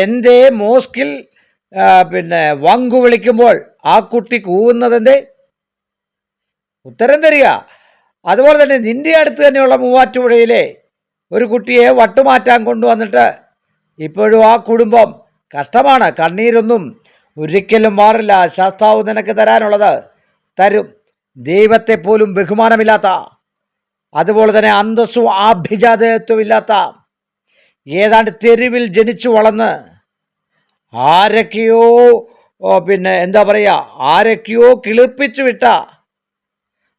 എന്തേ മോസ്കിൽ വങ്കു വിളിക്കുമ്പോൾ ആ കുട്ടി കൂവുന്നതെന്തേ? ഉത്തരം തരിക. അതുപോലെ തന്നെ നിൻ്റെ അടുത്ത് തന്നെയുള്ള മൂവാറ്റുപുഴയിലെ ഒരു കുട്ടിയെ വട്ടുമാറ്റാൻ കൊണ്ടുവന്നിട്ട് ഇപ്പോഴും ആ കുടുംബം കഷ്ടമാണ്. കണ്ണീരൊന്നും ഒരിക്കലും മാറില്ല. ശാസ്താവ് നിനക്ക് തരാനുള്ളത് തരും. ദൈവത്തെ പോലും ബഹുമാനമില്ലാത്ത, അതുപോലെ തന്നെ അന്തസ്സും ആഭിജാതത്വം ഇല്ലാത്ത, ഏതാണ്ട് തെരുവിൽ ജനിച്ചു വളർന്ന് ആരൊക്കെയോ ആരൊക്കെയോ കിളിപ്പിച്ചു വിട്ട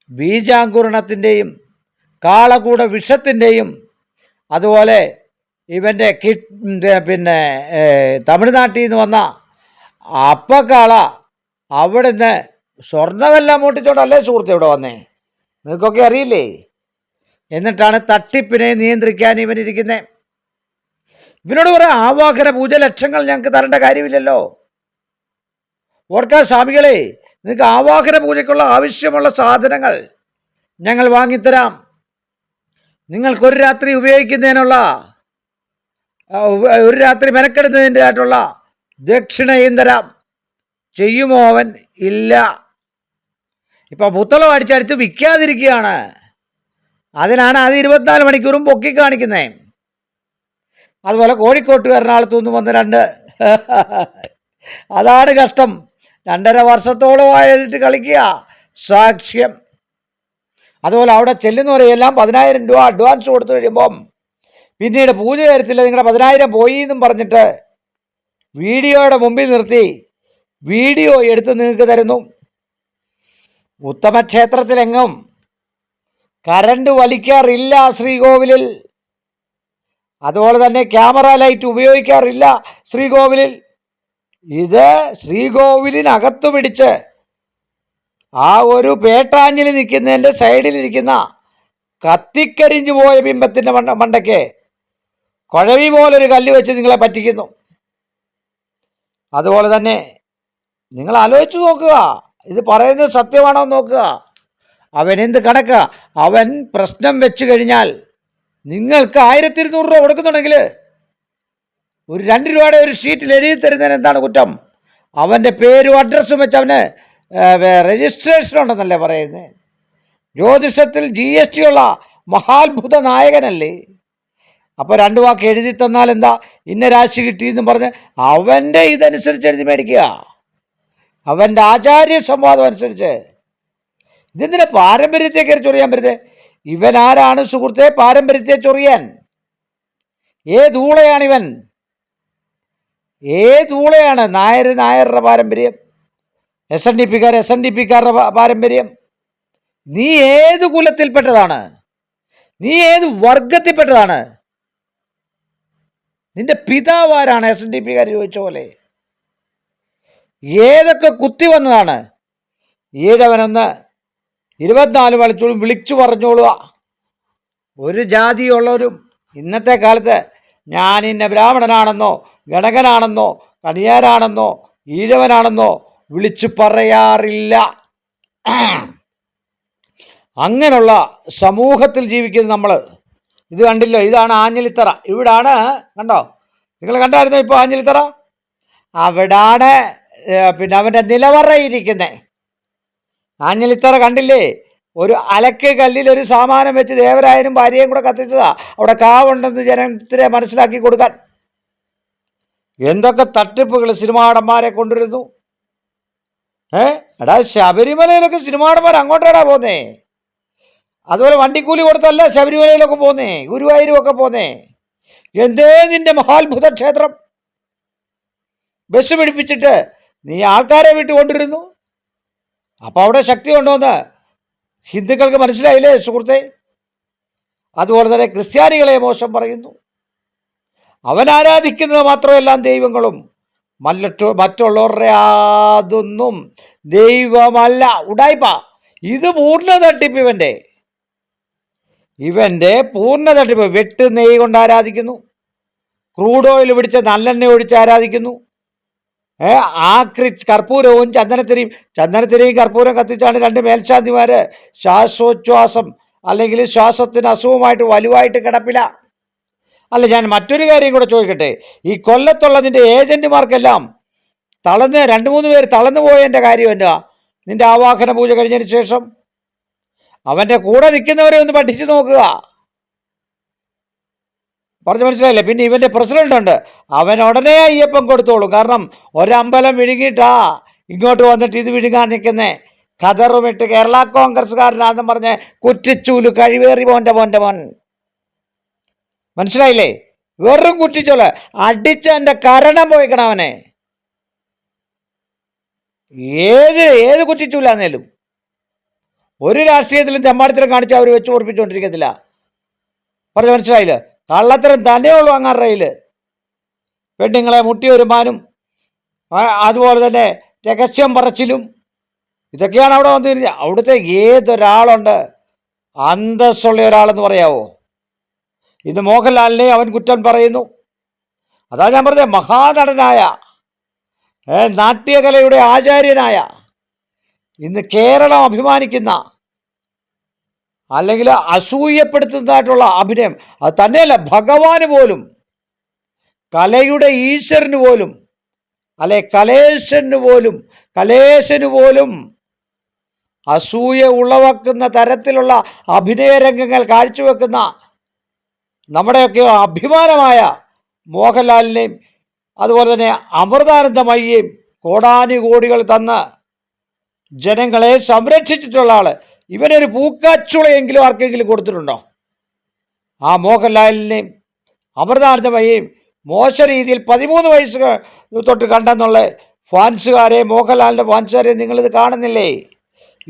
ബീജാങ്കുരണത്തിൻ്റെയും കാളകൂട വിഷത്തിൻ്റെയും, അതുപോലെ ഇവൻ്റെ തമിഴ്നാട്ടിൽ നിന്ന് വന്ന അപ്പക്കാള അവിടുന്ന് സ്വർണമെല്ലാം മൂട്ടിച്ചോണ്ടല്ലേ സുഹൃത്ത് ഇവിടെ വന്നേ? നിങ്ങൾക്കൊക്കെ അറിയില്ലേ? എന്നിട്ടാണ് തട്ടിപ്പിനെ നിയന്ത്രിക്കാൻ ഇവനിരിക്കുന്നത്. ഇവനോട് പറയാം, ആവാഹന പൂജ ലക്ഷങ്ങൾ ഞങ്ങൾക്ക് തരേണ്ട കാര്യമില്ലല്ലോ. ഓർക്കാൻ സ്വാമികളെ, നിങ്ങൾക്ക് ആവാഹന പൂജയ്ക്കുള്ള ആവശ്യമുള്ള സാധനങ്ങൾ ഞങ്ങൾ വാങ്ങിത്തരാം. നിങ്ങൾക്കൊരു രാത്രി ഉപയോഗിക്കുന്നതിനുള്ള, ഒരു രാത്രി മെനക്കെടുന്നതിൻ്റെ ആയിട്ടുള്ള ദക്ഷിണയും തരാം. ചെയ്യുമോ അവൻ? ഇല്ല. ഇപ്പം പുത്തളം അടിച്ചടിച്ച് വിൽക്കാതിരിക്കുകയാണ്. അതിനാണ് അത് 24 മണിക്കൂറും പൊക്കി കാണിക്കുന്നത്. അതുപോലെ കോഴിക്കോട്ട് എറണാകുളത്തു നിന്ന് വന്ന 2 അതാണ് കഷ്ടം. 2.5 വർഷത്തോളമായിട്ട് കളിക്കുക സാക്ഷ്യം. അതുപോലെ അവിടെ ചെല്ലുന്നവരെല്ലാം 10,000 രൂപ അഡ്വാൻസ് കൊടുത്തു കഴിയുമ്പം പിന്നീട് പൂജ തരത്തില്ല, നിങ്ങളുടെ 10,000 പോയി എന്നും പറഞ്ഞിട്ട് വീഡിയോയുടെ മുമ്പിൽ നിർത്തി വീഡിയോ എടുത്ത് നിങ്ങൾക്ക് തരുന്നു. ഉത്തമക്ഷേത്രത്തിലെങ്ങും കറണ്ട് വലിക്കാറില്ല ശ്രീകോവിലിൽ. അതുപോലെ തന്നെ ക്യാമറ ലൈറ്റ് ഉപയോഗിക്കാറില്ല ശ്രീകോവിലിൽ. ഇത് ശ്രീകോവിലിനകത്ത് പിടിച്ച് ആ ഒരു പേട്ടാഞ്ഞിൽ നിൽക്കുന്നതിൻ്റെ സൈഡിലിരിക്കുന്ന കത്തിക്കരിഞ്ഞു പോയ ബിംബത്തിൻ്റെ മണ്ടയ്ക്ക് കുഴവി പോലൊരു കല്ല് വെച്ച് നിങ്ങളെ പറ്റിക്കുന്നു. അതുപോലെ തന്നെ നിങ്ങൾ ആലോചിച്ച് നോക്കുക, ഇത് പറയുന്നത് സത്യമാണോ എന്ന് നോക്കുക. അവൻ എന്ത് കണക്കാ? അവൻ പ്രശ്നം വെച്ച് കഴിഞ്ഞാൽ നിങ്ങൾക്ക് 1200 രൂപ കൊടുക്കുന്നുണ്ടെങ്കിൽ ഒരു 2 രൂപയുടെ ഒരു ഷീറ്റിൽ എഴുതി തരുന്നതിന് എന്താണ് കുറ്റം? അവൻ്റെ പേരും അഡ്രസ്സും വെച്ച് അവന് രജിസ്ട്രേഷൻ ഉണ്ടെന്നല്ലേ പറയുന്നത്? ജ്യോതിഷത്തിൽ GST ഉള്ള മഹാത്ഭുത നായകനല്ലേ? അപ്പോൾ 2 വാക്ക് എഴുതി തന്നാൽ എന്താ, ഇന്ന രാശി കിട്ടിയെന്നും പറഞ്ഞ് അവൻ്റെ ഇതനുസരിച്ച് എഴുതി മേടിക്കുക, അവൻ്റെ ആചാര്യ സംവാദം അനുസരിച്ച്. ഇതെന്തിനാ പാരമ്പര്യത്തെ കയറി ചൊറിയാൻ പറ്റുന്നത്? ഇവൻ ആരാണ് സുഹൃത്തെ പാരമ്പര്യത്തെ ചൊറിയാൻ? ഏതൂളയാണിവൻ? ഏതൂളയാണ്? നായരുടെ പാരമ്പര്യം, SNDPക്കാരുടെ പാരമ്പര്യം. നീ ഏത് കുലത്തിൽപ്പെട്ടതാണ്? നീ ഏത് വർഗത്തിൽപ്പെട്ടതാണ്? നിന്റെ പിതാവാരാണ്? SNDPക്കാർ ചോദിച്ച പോലെ ഏതൊക്കെ കുത്തി വന്നതാണ്? ഈഴവനൊന്ന് 24 മണിക്കൂറും വിളിച്ചു പറഞ്ഞോളുക. ഒരു ജാതിയുള്ളവരും ഇന്നത്തെ കാലത്ത് ഞാൻ ഇന്ന ബ്രാഹ്മണനാണെന്നോ ഗണകനാണെന്നോ കണിയാരാണെന്നോ ഈഴവനാണെന്നോ വിളിച്ചു പറയാറില്ല. അങ്ങനെയുള്ള സമൂഹത്തിൽ ജീവിക്കുന്നത് നമ്മൾ. ഇത് കണ്ടില്ലോ, ഇതാണ് ആഞ്ഞിലിത്തറ. ഇവിടാണ്, കണ്ടോ, നിങ്ങൾ കണ്ടായിരുന്നോ ഇപ്പോൾ ആഞ്ഞിലിത്തറ? അവിടാണ് അവൻ്റെ നിലവറയിരിക്കുന്നത്. ആഞ്ഞിലിത്തറ കണ്ടില്ലേ? ഒരു അലക്ക് കല്ലിൽ ഒരു സാമാനം വെച്ച് ദേവരായനും ഭാര്യയും കൂടെ കത്തിച്ചതാ. അവിടെ കാവുണ്ടെന്ന് ജനത്തിനെ മനസ്സിലാക്കി കൊടുക്കാൻ. എന്തൊക്കെ തട്ടിപ്പുകൾ സിനിമാടന്മാരെ കൊണ്ടുവരുന്നു. എടാ, ശബരിമലയിലൊക്കെ സിനിമാടന്മാർ അങ്ങോട്ടാടാ പോന്നേ. അതുപോലെ വണ്ടിക്കൂലി കൊടുത്തല്ല ശബരിമലയിലൊക്കെ പോന്നേ, ഗുരുവായൂരുമൊക്കെ പോന്നേ. എന്തേ നിന്റെ മഹാത്ഭുത ക്ഷേത്രം? ബസ് പിടിപ്പിച്ചിട്ട് നീ ആൾക്കാരെ വിട്ട് കൊണ്ടിരുന്നു. അപ്പോൾ അവിടെ ശക്തി ഉണ്ടോയെന്ന് ഹിന്ദുക്കൾക്ക് മനസ്സിലായില്ലേ സുഹൃത്തെ? അതുപോലെ തന്നെ ക്രിസ്ത്യാനികളെ മോശം പറയുന്നു. അവൻ ആരാധിക്കുന്നത് മാത്രമെല്ലാം ദൈവങ്ങളും മറ്റുള്ളവരുടെ അതൊന്നും ദൈവമല്ല. ഉടായിപ്പ. ഇത് പൂർണ്ണ തട്ടിപ്പ്. ഇവൻ്റെ പൂർണ്ണ തട്ടിപ്പ്. വെട്ട് നെയ്യ് കൊണ്ട് ആരാധിക്കുന്നു, ക്രൂഡ് ഓയിൽ പിടിച്ച് നല്ലെണ്ണ ഒഴിച്ച് ആരാധിക്കുന്നു, കർപ്പൂരവും ചന്ദനത്തിരിയും കർപ്പൂരം കത്തിച്ചാണ് രണ്ട് മേൽശാന്തിമാർ ശ്വാസോച്ഛ്വാസം അല്ലെങ്കിൽ ശ്വാസത്തിന് അസുഖമായിട്ട് വലുവായിട്ട് കിടപ്പില്ല. അല്ല, ഞാൻ മറ്റൊരു കാര്യം കൂടെ ചോദിക്കട്ടെ. ഈ കൊല്ലത്തുള്ള നിന്റെ ഏജന്റുമാർക്കെല്ലാം തളർന്ന് 2-3 പേര് തളർന്നു പോയതിൻ്റെ കാര്യം എന്താ? നിന്റെ ആവാഹന പൂജ കഴിഞ്ഞതിന് ശേഷം അവൻ്റെ കൂടെ നിൽക്കുന്നവരെ ഒന്ന് പഠിച്ചു നോക്കുക. പറഞ്ഞു മനസ്സിലായില്ലേ? പിന്നെ ഇവൻ്റെ പ്രസിഡന്റ് ഉണ്ട്, അവൻ ഉടനെ അയ്യപ്പൻ കൊടുത്തോളൂ. കാരണം ഒരമ്പലം വിഴുങ്ങിയിട്ടാ ഇങ്ങോട്ട് വന്നിട്ട് ഇത് വിഴുങ്ങാൻ നിൽക്കുന്നേ. ഖദറുമിട്ട് കേരള കോൺഗ്രസ്സുകാരനാണെന്ന് പറഞ്ഞ് കുറ്റിച്ചൂല് കഴിവേറി മോൻ. മനസ്സിലായില്ലേ? വെറും കുറ്റിച്ചോല് അടിച്ച് എൻ്റെ കരണം പോയിക്കണം അവനെ. ഏത് കുറ്റിച്ചൂലാന്നേലും ഒരു രാഷ്ട്രീയത്തിലും തെമ്മാടിത്തരം കാണിച്ച് അവർ വെച്ച് ഓർപ്പിച്ചുകൊണ്ടിരിക്കത്തില്ല. പറഞ്ഞു മനസ്സിലായില്ല? കള്ളത്തരം തന്നെയുള്ളൂ അങ്ങാറയിൽ. പെണ്ണുങ്ങളെ മുട്ടിയൊരുമാനും അതുപോലെ തന്നെ രഹസ്യം പറച്ചിലും ഇതൊക്കെയാണ് അവിടെ വന്നിരുന്നത്. അവിടുത്തെ ഏതൊരാളുണ്ട് അന്തസ്സുള്ള ഒരാളെന്ന് പറയാവോ? ഇന്ന് മോഹൻലാലിനെ അവൻ കുറ്റം പറയുന്നു. അതാ ഞാൻ പറഞ്ഞത്, മഹാനടനായ നാട്യകലയുടെ ആചാര്യനായ ഇന്ന് കേരളം അഭിമാനിക്കുന്ന അല്ലെങ്കിൽ അസൂയപ്പെടുത്തുന്നതായിട്ടുള്ള അഭിനയം, അത് തന്നെയല്ല ഭഗവാന് പോലും, കലയുടെ ഈശ്വരന് പോലും, അല്ലെ കലേശന് പോലും അസൂയ ഉളവാക്കുന്ന തരത്തിലുള്ള അഭിനയ രംഗങ്ങൾ കാഴ്ചവെക്കുന്ന നമ്മുടെയൊക്കെ അഭിമാനമായ മോഹൻലാലിനെയും അതുപോലെ തന്നെ അമൃതാനന്ദമയ്യെയും കോടാനുകോടികൾ തന്ന് ജനങ്ങളെ സംരക്ഷിച്ചിട്ടുള്ള ആൾ, ഇവനൊരു പൂക്കാച്ചുളയെങ്കിലും ആർക്കെങ്കിലും കൊടുത്തിട്ടുണ്ടോ? ആ മോഹൻലാലിനെയും അമൃതാനന്ദമയ്യെയും മോശ രീതിയിൽ 13 വയസ്സ് തൊട്ട് കണ്ടെന്നുള്ള ഫാൻസുകാരെ, മോഹൻലാലിൻ്റെ ഫാൻസുകാരെ നിങ്ങളിത് കാണുന്നില്ലേ?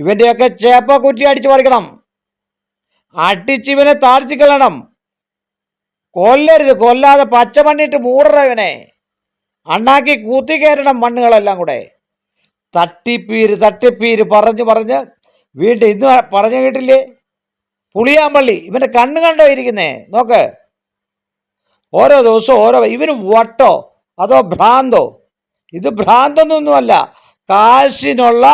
ഇവൻ്റെയൊക്കെ ചേപ്പ കുറ്റി അടിച്ചു പറിക്കണം, അടിച്ചിവനെ താഴ്ത്തിക്കളയണം. കൊല്ലരുത്, കൊല്ലാതെ പച്ചമണ്ണിട്ട് മൂടണം ഇവനെ, അണ്ണാക്കി കൂത്തിക്കയറണം മണ്ണുകളെല്ലാം കൂടെ. തട്ടിപ്പീര് പറഞ്ഞ് വീണ്ടും ഇന്ന് പറഞ്ഞു കേട്ടില്ലേ? പുളിയാമ്പള്ളി ഇവൻ്റെ കണ്ണ് കണ്ടോ ഇരിക്കുന്നേ? നോക്ക്, ഓരോ ദിവസവും ഇവന് വട്ടോ അതോ ഭ്രാന്തോ? ഇത് ഭ്രാന്തൊന്നൊന്നുമല്ല, കാശിനുള്ള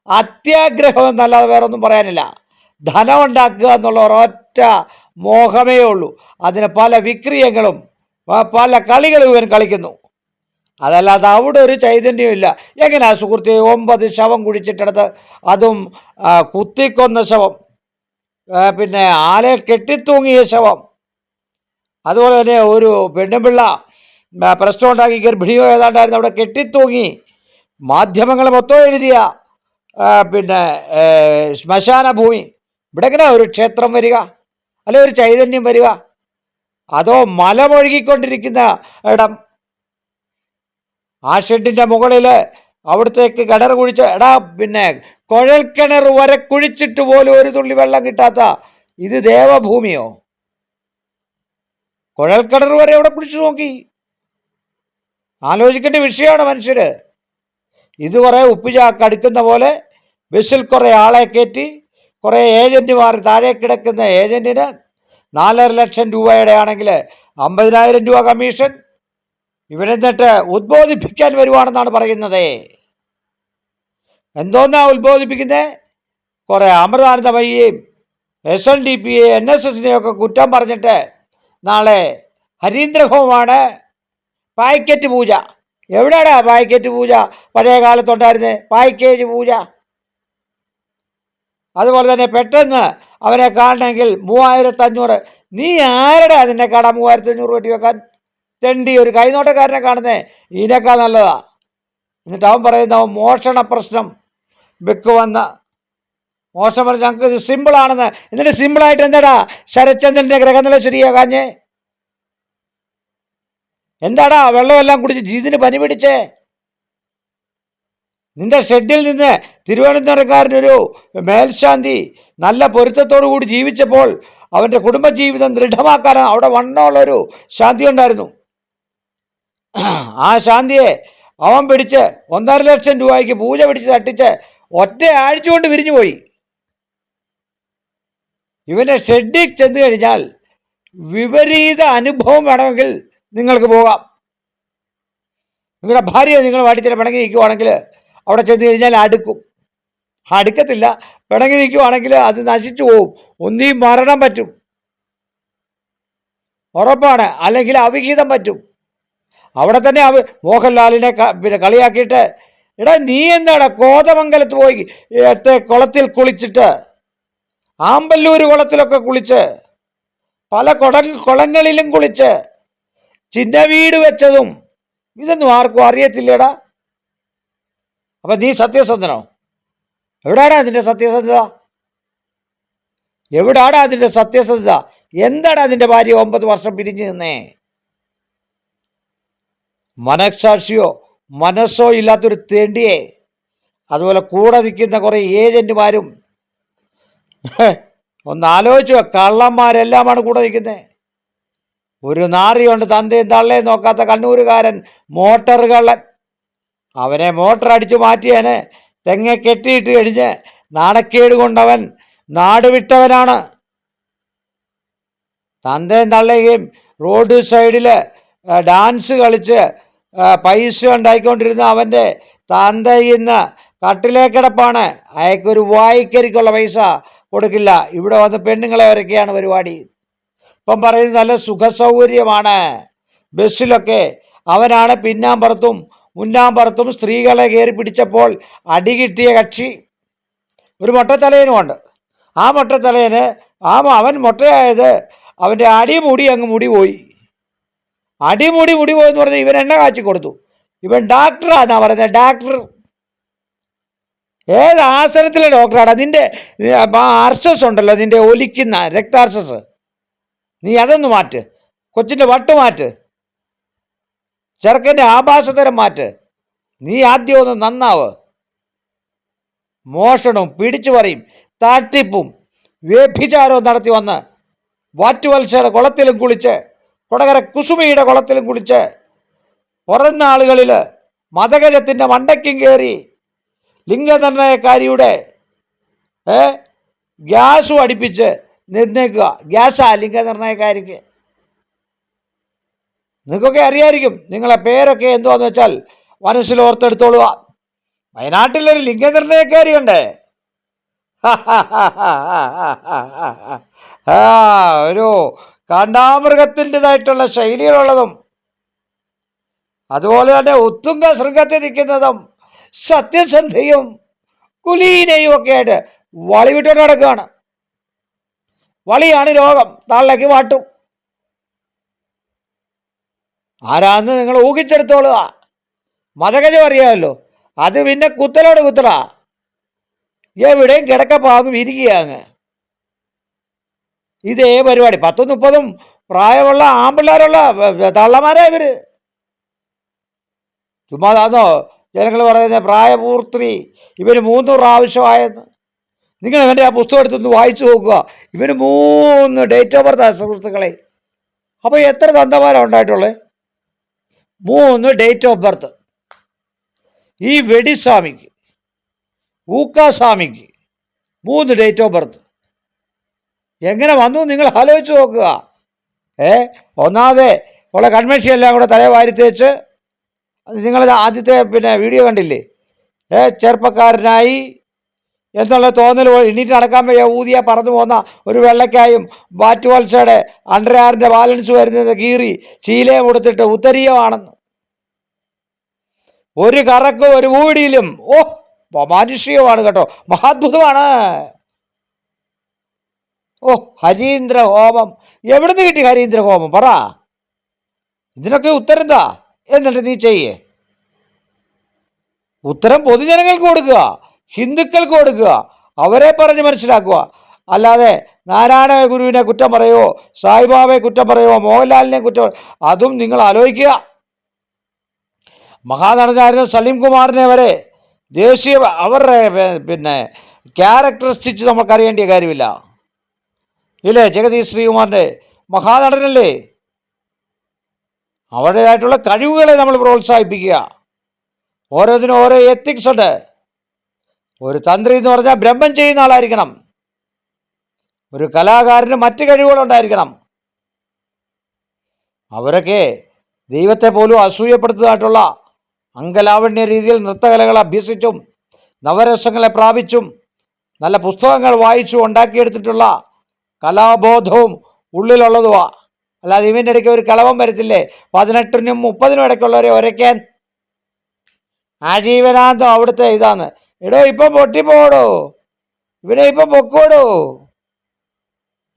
അത്യാഗ്രഹം എന്നല്ലാതെ വേറൊന്നും പറയാനില്ല. ധനം ഉണ്ടാക്കുക എന്നുള്ള ഒരൊറ്റ മോഹമേ ഉള്ളൂ. അതിന് പല വിക്രിയങ്ങളും പല കളികളും ഇവൻ കളിക്കുന്നു. അതല്ലാതെ അവിടെ ഒരു ചൈതന്യമില്ല. എങ്ങനെയാ സുഹൃത്തെ 9 ശവം കുഴിച്ചിട്ടെടുത്ത്, അതും കുത്തിക്കൊന്ന ശവം, പിന്നെ ആലെ കെട്ടിത്തൂങ്ങിയ ശവം, അതുപോലെ തന്നെ ഒരു പെണ്ണുപിള്ള പ്രശ്നം ഉണ്ടാക്കി ഗർഭിണിയോ ഏതാണ്ടായിരുന്നു അവിടെ കെട്ടിത്തൂങ്ങി, മാധ്യമങ്ങൾ മൊത്തം എഴുതിയ പിന്നെ ശ്മശാന ഭൂമി. ഇവിടെ എങ്ങനെ ഒരു ക്ഷേത്രം വരിക, അല്ലെ ഒരു ചൈതന്യം വരിക? അതോ മലമൊഴുകിക്കൊണ്ടിരിക്കുന്ന ഇടം? ആ ഷെഡിൻ്റെ മുകളിൽ അവിടത്തേക്ക് കിണർ കുഴിച്ച് പിന്നെ കുഴൽക്കിണർ വരെ കുഴിച്ചിട്ട് പോലും ഒരു തുള്ളി വെള്ളം കിട്ടാത്ത ഇത് ദേവഭൂമിയോ? കുഴൽക്കിണർ വരെ അവിടെ കുഴിച്ചു നോക്കി. ആലോചിക്കേണ്ട വിഷയമാണ് മനുഷ്യർ. ഇത് കുറേ ഉപ്പുചാക്ക് അടുക്കുന്ന പോലെ ബസ്സിൽ കുറേ ആളെ കയറ്റി കുറേ ഏജന്റുമാർ, താഴെ കിടക്കുന്ന ഏജന്റിന് 4.5 ലക്ഷം രൂപയുടെ ആണെങ്കിൽ 50,000 രൂപ കമ്മീഷൻ. ഇവരെന്നിട്ട് ഉദ്ബോധിപ്പിക്കാൻ വരുവാണെന്നാണ് പറയുന്നത്. എന്തോന്നാ ഉദ്ബോധിപ്പിക്കുന്നത്? കുറേ അമൃതാനന്ദമയ്യെയും SNDP NSSനെയൊക്കെ കുറ്റം പറഞ്ഞിട്ട് നാളെ ഹരീന്ദ്രഹോമാണ് പായ്ക്കറ്റ് പൂജ. എവിടെയാടാ പായ്ക്കറ്റ് പൂജ? പഴയ കാലത്തുണ്ടായിരുന്നേ പായ്ക്കേജ് പൂജ. അതുപോലെ തന്നെ പെട്ടെന്ന് അവനെ കാണണമെങ്കിൽ 3,500. നീ ആരുടെ അതിൻ്റെ കട 3,500 വെട്ടി വെക്കാൻ? തെണ്ടി ഒരു കൈനോട്ടക്കാരനെ കാണുന്നേ ഇതിനേക്കാൾ നല്ലതാ. എന്നിട്ട് അവൻ പറയുന്ന മോഷണ പ്രശ്നം വെക്കുവന്ന മോശം പറഞ്ഞ് ഞങ്ങൾക്ക് ഇത് സിമ്പിളാണെന്ന്. എന്നിട്ട് സിമ്പിളായിട്ട് എന്താടാ ശരത്ചന്ദ്രൻ്റെ ഗ്രഹനില ശരിയാകാഞ്ഞേ? എന്താടാ വെള്ളമെല്ലാം കുടിച്ച് ജീതിന് പനി പിടിച്ചേ? നിന്റെ ഷെഡിൽ നിന്ന് തിരുവനന്തപുരക്കാരനൊരു മേൽശാന്തി നല്ല പൊരുത്തത്തോടു കൂടി ജീവിച്ചപ്പോൾ അവൻ്റെ കുടുംബജീവിതം ദൃഢമാക്കാൻ അവിടെ വണ്ണമുള്ളൊരു ശാന്തി ഉണ്ടായിരുന്നു. ആ ശാന്തിയെ അവൻ പിടിച്ച് 1.5 ലക്ഷം രൂപയ്ക്ക് പൂജ പിടിച്ച് തട്ടിച്ച് ഒറ്റ ആഴ്ച കൊണ്ട് വിരിഞ്ഞു പോയി. ഇവൻ്റെ ഷെഡിൽ ചെന്ന് കഴിഞ്ഞാൽ വിപരീത അനുഭവം വേണമെങ്കിൽ നിങ്ങൾക്ക് പോകാം. നിങ്ങളുടെ ഭാര്യയെ നിങ്ങൾ വാട്ടിച്ചിട്ട് പിണങ്ങി നിൽക്കുവാണെങ്കിൽ അവിടെ ചെന്ന് കഴിഞ്ഞാൽ അടുക്കത്തില്ല. പിണങ്ങി നിൽക്കുവാണെങ്കിൽ അത് നശിച്ചു പോവും. ഒന്നീ മരണം പറ്റും, ഉറപ്പാണ്, അല്ലെങ്കിൽ അവിഹിതം പറ്റും. അവിടെ തന്നെ മോഹൻലാലിനെ പിന്നെ കളിയാക്കിയിട്ട്, എടാ നീ എന്താണ് കോതമംഗലത്ത് പോയി കുളത്തിൽ കുളിച്ചിട്ട്, ആമ്പല്ലൂർ കുളത്തിലൊക്കെ കുളിച്ച്, പല കുളങ്ങളിലും കുളിച്ച് ചിന്ന വീട് വെച്ചതും ഇതൊന്നും ആർക്കും അറിയത്തില്ലടാ. അപ്പം നീ സത്യസന്ധനോ? എവിടാടാ അതിൻ്റെ സത്യസന്ധത? എവിടാടാ അതിൻ്റെ സത്യസന്ധത? എന്താടാ അതിൻ്റെ ഭാര്യ 9 വർഷം പിരിഞ്ഞു നിന്നേ? മനസാക്ഷിയോ മനസ്സോ ഇല്ലാത്തൊരു തേണ്ടിയെ, അതുപോലെ കൂടെ നിൽക്കുന്ന കുറേ ഏജന്റുമാരും, ഒന്ന് ആലോചിച്ചോ, കള്ളന്മാരെല്ലാമാണ് കൂടെ നിൽക്കുന്നത്. ഒരു നാറിയുണ്ട്, തന്തയും തള്ളയും നോക്കാത്ത കണ്ണൂരുകാരൻ, മോട്ടർ കള്ളൻ. അവനെ മോട്ടർ അടിച്ചു മാറ്റിയവന് തെങ്ങ കെട്ടിയിട്ട് കഴിഞ്ഞ് നാണക്കേട് കൊണ്ടവൻ നാട് വിട്ടവനാണ്. തന്തയും തള്ളയും റോഡ് സൈഡിൽ ഡാൻസ് കളിച്ച് പൈസ ഉണ്ടായിക്കൊണ്ടിരുന്ന അവൻ്റെ തന്തയിന്ന് കട്ടിലേ കിടപ്പാണ്. അയാൾക്കൊരു വായിക്കരിക്കുള്ള പൈസ കൊടുക്കില്ല. ഇവിടെ വന്ന് പെണ്ണുങ്ങളെ വരയ്ക്കുകയാണ് പരിപാടി. ഇപ്പം പറയുന്നത് നല്ല സുഖസൗകര്യമാണ് ബസ്സിലൊക്കെ. അവനാണ് പിന്നാമ്പുറത്തും മുന്നാമ്പുറത്തും സ്ത്രീകളെ കയറി പിടിച്ചപ്പോൾ അടി കിട്ടിയ കക്ഷി. ഒരു മൊട്ടത്തലയനുമുണ്ട്. ആ മൊട്ടത്തലയന് അവൻ മൊട്ടയായത് അവൻ്റെ അടിമുടി അങ്ങ് മുടി പോയി. അടിമുടി പോയെന്ന് പറഞ്ഞാൽ ഇവൻ എണ്ണ കാച്ചി കൊടുത്തു. ഇവൻ ഡാക്ടറാന്നാ പറയുന്നത്, ഡാക്ടർ. ഏത് ആസനത്തിലെ ഡോക്ടറാണ്? നിൻ്റെ അർസസ് ഉണ്ടല്ലോ, നിൻ്റെ ഒലിക്കുന്ന രക്താർസസ്, നീ അതൊന്ന് മാറ്റ്. കൊച്ചിൻ്റെ വട്ട് മാറ്റ്. ചെറുക്കൻ്റെ ആഭാസതരം മാറ്റ്. നീ ആദ്യം ഒന്ന് നന്നാവ്. മോഷണവും പിടിച്ചു പറയും തട്ടിപ്പും വ്യഭിചാരവും നടത്തി വന്ന് വാറ്റുവത്സയുടെ കുളത്തിലും കുളിച്ച്, കൊടകര കുസുമിയുടെ കുളത്തിലും കുളിച്ച്, പുറം നാളുകളിൽ മതഗജത്തിൻ്റെ മണ്ടയ്ക്കും കയറി ലിംഗനിർണയക്കാരിയുടെ ഗ്യാസും അടുപ്പിച്ച് നിന്നേക്കുക. ഗ്യാസാ ലിംഗനിർണയക്കാരിക്ക്. നിങ്ങൾക്കൊക്കെ അറിയായിരിക്കും. നിങ്ങളെ പേരൊക്കെ എന്തുവാന്ന് വെച്ചാൽ മനസ്സിൽ ഓർത്തെടുത്തോളുക. വയനാട്ടിലൊരു ലിംഗനിർണയക്കാരിയുണ്ട്. ഒരു കാണ്ടാമൃഗത്തിൻ്റെതായിട്ടുള്ള ശൈലികളുള്ളതും അതുപോലെ തന്നെ ഉത്തുംഗ ശൃംഗത്തിൽ നിൽക്കുന്നതും സത്യസന്ധയും കുലീനയും ഒക്കെ ആയിട്ട് വളി വിട്ടുകൊണ്ട് നടക്കുകയാണ്. വളിയാണ് രോഗം, തള്ളയ്ക്ക് വാട്ടും. ആരാന്ന് നിങ്ങൾ ഊഹിച്ചെടുത്തോളുക. മതഗജം അറിയാമല്ലോ, അത് പിന്നെ കുത്തലോട് കുത്തലാ. എവിടെയും കിടക്കപ്പാകും ഇരിക്കുക അങ്ങ്. ഇതേ പരിപാടി. 10-30 പ്രായമുള്ള ആമ്പിള്ളേരുള്ള തള്ളമാരാ ഇവര്. ചുമ്മാതാന്നോ ജനങ്ങൾ പറയുന്നത് പ്രായപൂർത്തി ഇവർ 3 പ്രാവശ്യമായെന്ന്? നിങ്ങൾ ഇവൻ്റെ ആ പുസ്തകം എടുത്തൊന്ന് വായിച്ചു നോക്കുക. ഇവന് 3 ഡേറ്റ് ഓഫ് ബർത്ത് സുഹൃത്തുക്കളെ. അപ്പോൾ എത്ര തന്തമാരാണ് ഉണ്ടായിട്ടുള്ളത്? 3 ഡേറ്റ് ഓഫ് ബർത്ത്. ഈ വെടിസ്വാമിക്ക്, ഊക്കാസ്വാമിക്ക് 3 ഡേറ്റ് ഓഫ് ബർത്ത്. എങ്ങനെ വന്നു നിങ്ങൾ ആലോചിച്ച് നോക്കുക. ഒന്നാമതെ ഉള്ള കൺവെൻഷൻ എല്ലാം കൂടെ തലേ വാരി തേച്ച്, നിങ്ങൾ ആദ്യത്തെ വീഡിയോ കണ്ടില്ലേ? ചെറുപ്പക്കാരനായി എന്നുള്ള തോന്നൽ എണീറ്റ് നടക്കാൻ വയ്യ, ഊതിയ പറന്നു പോകുന്ന ഒരു വെള്ളക്കായും ബാറ്റുവത്സയുടെ അണ്ടർആറിൻ്റെ ബാലൻസ് വരുന്നത് കീറി ശീലയും കൊടുത്തിട്ട് ഉത്തരീയമാണെന്ന്. ഒരു കറക്കും ഒരു ഊടിയിലും മാനുഷികമാണ് കേട്ടോ, മഹാത്ഭുതമാണ്. ഹരീന്ദ്ര ഹോമം. എവിടുന്ന് കിട്ടി ഹരീന്ദ്ര ഹോമം? പറ. ഇതിനൊക്കെ ഉത്തരം എന്താ? എന്നിട്ട് നീ ചെയ്യേ. ഉത്തരം പൊതുജനങ്ങൾക്ക് കൊടുക്കുക, ഹിന്ദുക്കൾക്ക് കൊടുക്കുക, അവരെ പറഞ്ഞ് മനസ്സിലാക്കുക. അല്ലാതെ നാരായണ ഗുരുവിനെ കുറ്റം പറയുമോ, സായിബാബയെ കുറ്റം പറയുമോ, മോഹൻലാലിനെ കുറ്റം, അതും നിങ്ങൾ ആലോചിക്കുക. മഹാനടനായിരുന്ന സലീം കുമാറിനെ വരെ ദേശീയ അവരുടെ ക്യാരക്ടറിസ്റ്റിക്സ് നമുക്കറിയേണ്ട കാര്യമില്ല. ഇല്ലേ? ജഗദീഷ് ശ്രീകുമാറിൻ്റെ മഹാനടനല്ലേ? അവരുടേതായിട്ടുള്ള കഴിവുകളെ നമ്മൾ പ്രോത്സാഹിപ്പിക്കുക. ഓരോന്നിനും ഓരോ എത്തിക്സ് ഉണ്ട്. ഒരു തന്ത്രി എന്ന് പറഞ്ഞാൽ ബ്രഹ്മം ചെയ്യുന്ന ആളായിരിക്കണം. ഒരു കലാകാരന് മറ്റ് കഴിവുകളുണ്ടായിരിക്കണം. അവരൊക്കെ ദൈവത്തെ പോലും അസൂയപ്പെടുത്തുന്നതായിട്ടുള്ള അങ്കലാവണ്യ രീതിയിൽ നൃത്തകലകൾ അഭ്യസിച്ചും നവരസങ്ങളെ പ്രാപിച്ചും നല്ല പുസ്തകങ്ങൾ വായിച്ചു ഉണ്ടാക്കിയെടുത്തിട്ടുള്ള കലാബോധവും ഉള്ളിലുള്ളതുവാ. അല്ലാതെ ഇവൻ്റെ ഇടയ്ക്ക് ഒരു കളവം വരത്തില്ലേ 18-നും 30-നും ഇടയ്ക്കുള്ളവരെ ഒരയ്ക്കാൻ? ആജീവനാന്തം അവിടുത്തെ ഇതാണ്. എടോ ഇപ്പം പൊട്ടിപ്പോടോ, ഇവനെ ഇപ്പം പൊക്കോടോ.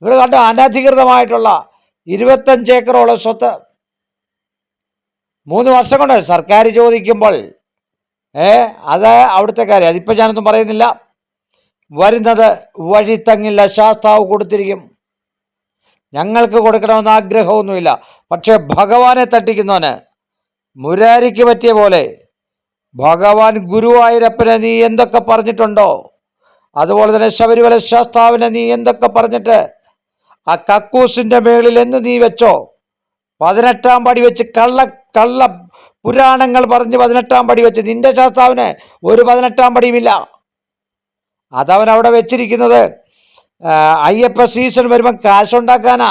നിങ്ങൾ കണ്ട അനധികൃതമായിട്ടുള്ള 25 ഏക്കറോളം സ്വത്ത് 3 വർഷം കൊണ്ട് സർക്കാർ ചോദിക്കുമ്പോൾ അത് അവിടുത്തെ കാര്യം. അതിപ്പോൾ ഞാനൊന്നും പറയുന്നില്ല. വരുന്നത് വഴിത്തങ്ങില്ല, ശാസ്താവ് കൊടുത്തിരിക്കും. ഞങ്ങൾക്ക് കൊടുക്കണമെന്ന് ആഗ്രഹമൊന്നുമില്ല. പക്ഷേ ഭഗവാനെ തട്ടിക്കുന്നവന് മുരാരിക്ക് പറ്റിയ പോലെ ഭഗവാൻ ഗുരുവായൂരപ്പനെ നീ എന്തൊക്കെ പറഞ്ഞിട്ടുണ്ടോ, അതുപോലെ തന്നെ ശബരിമല ശാസ്താവിനെ നീ എന്തൊക്കെ പറഞ്ഞിട്ട് ആ കക്കൂസിൻ്റെ മേളിൽ എന്ന് നീ വെച്ചോ, 18-ാം പടി വെച്ച് കള്ള പുരാണങ്ങൾ പറഞ്ഞ് 18-ാം പടി വെച്ച് നിന്റെ ശാസ്താവിന് ഒരു 18-ാം പടിയുമില്ല. അതവൻ അവിടെ വെച്ചിരിക്കുന്നത് അയ്യപ്പ സീസൺ വരുമ്പം കാശുണ്ടാക്കാനാ.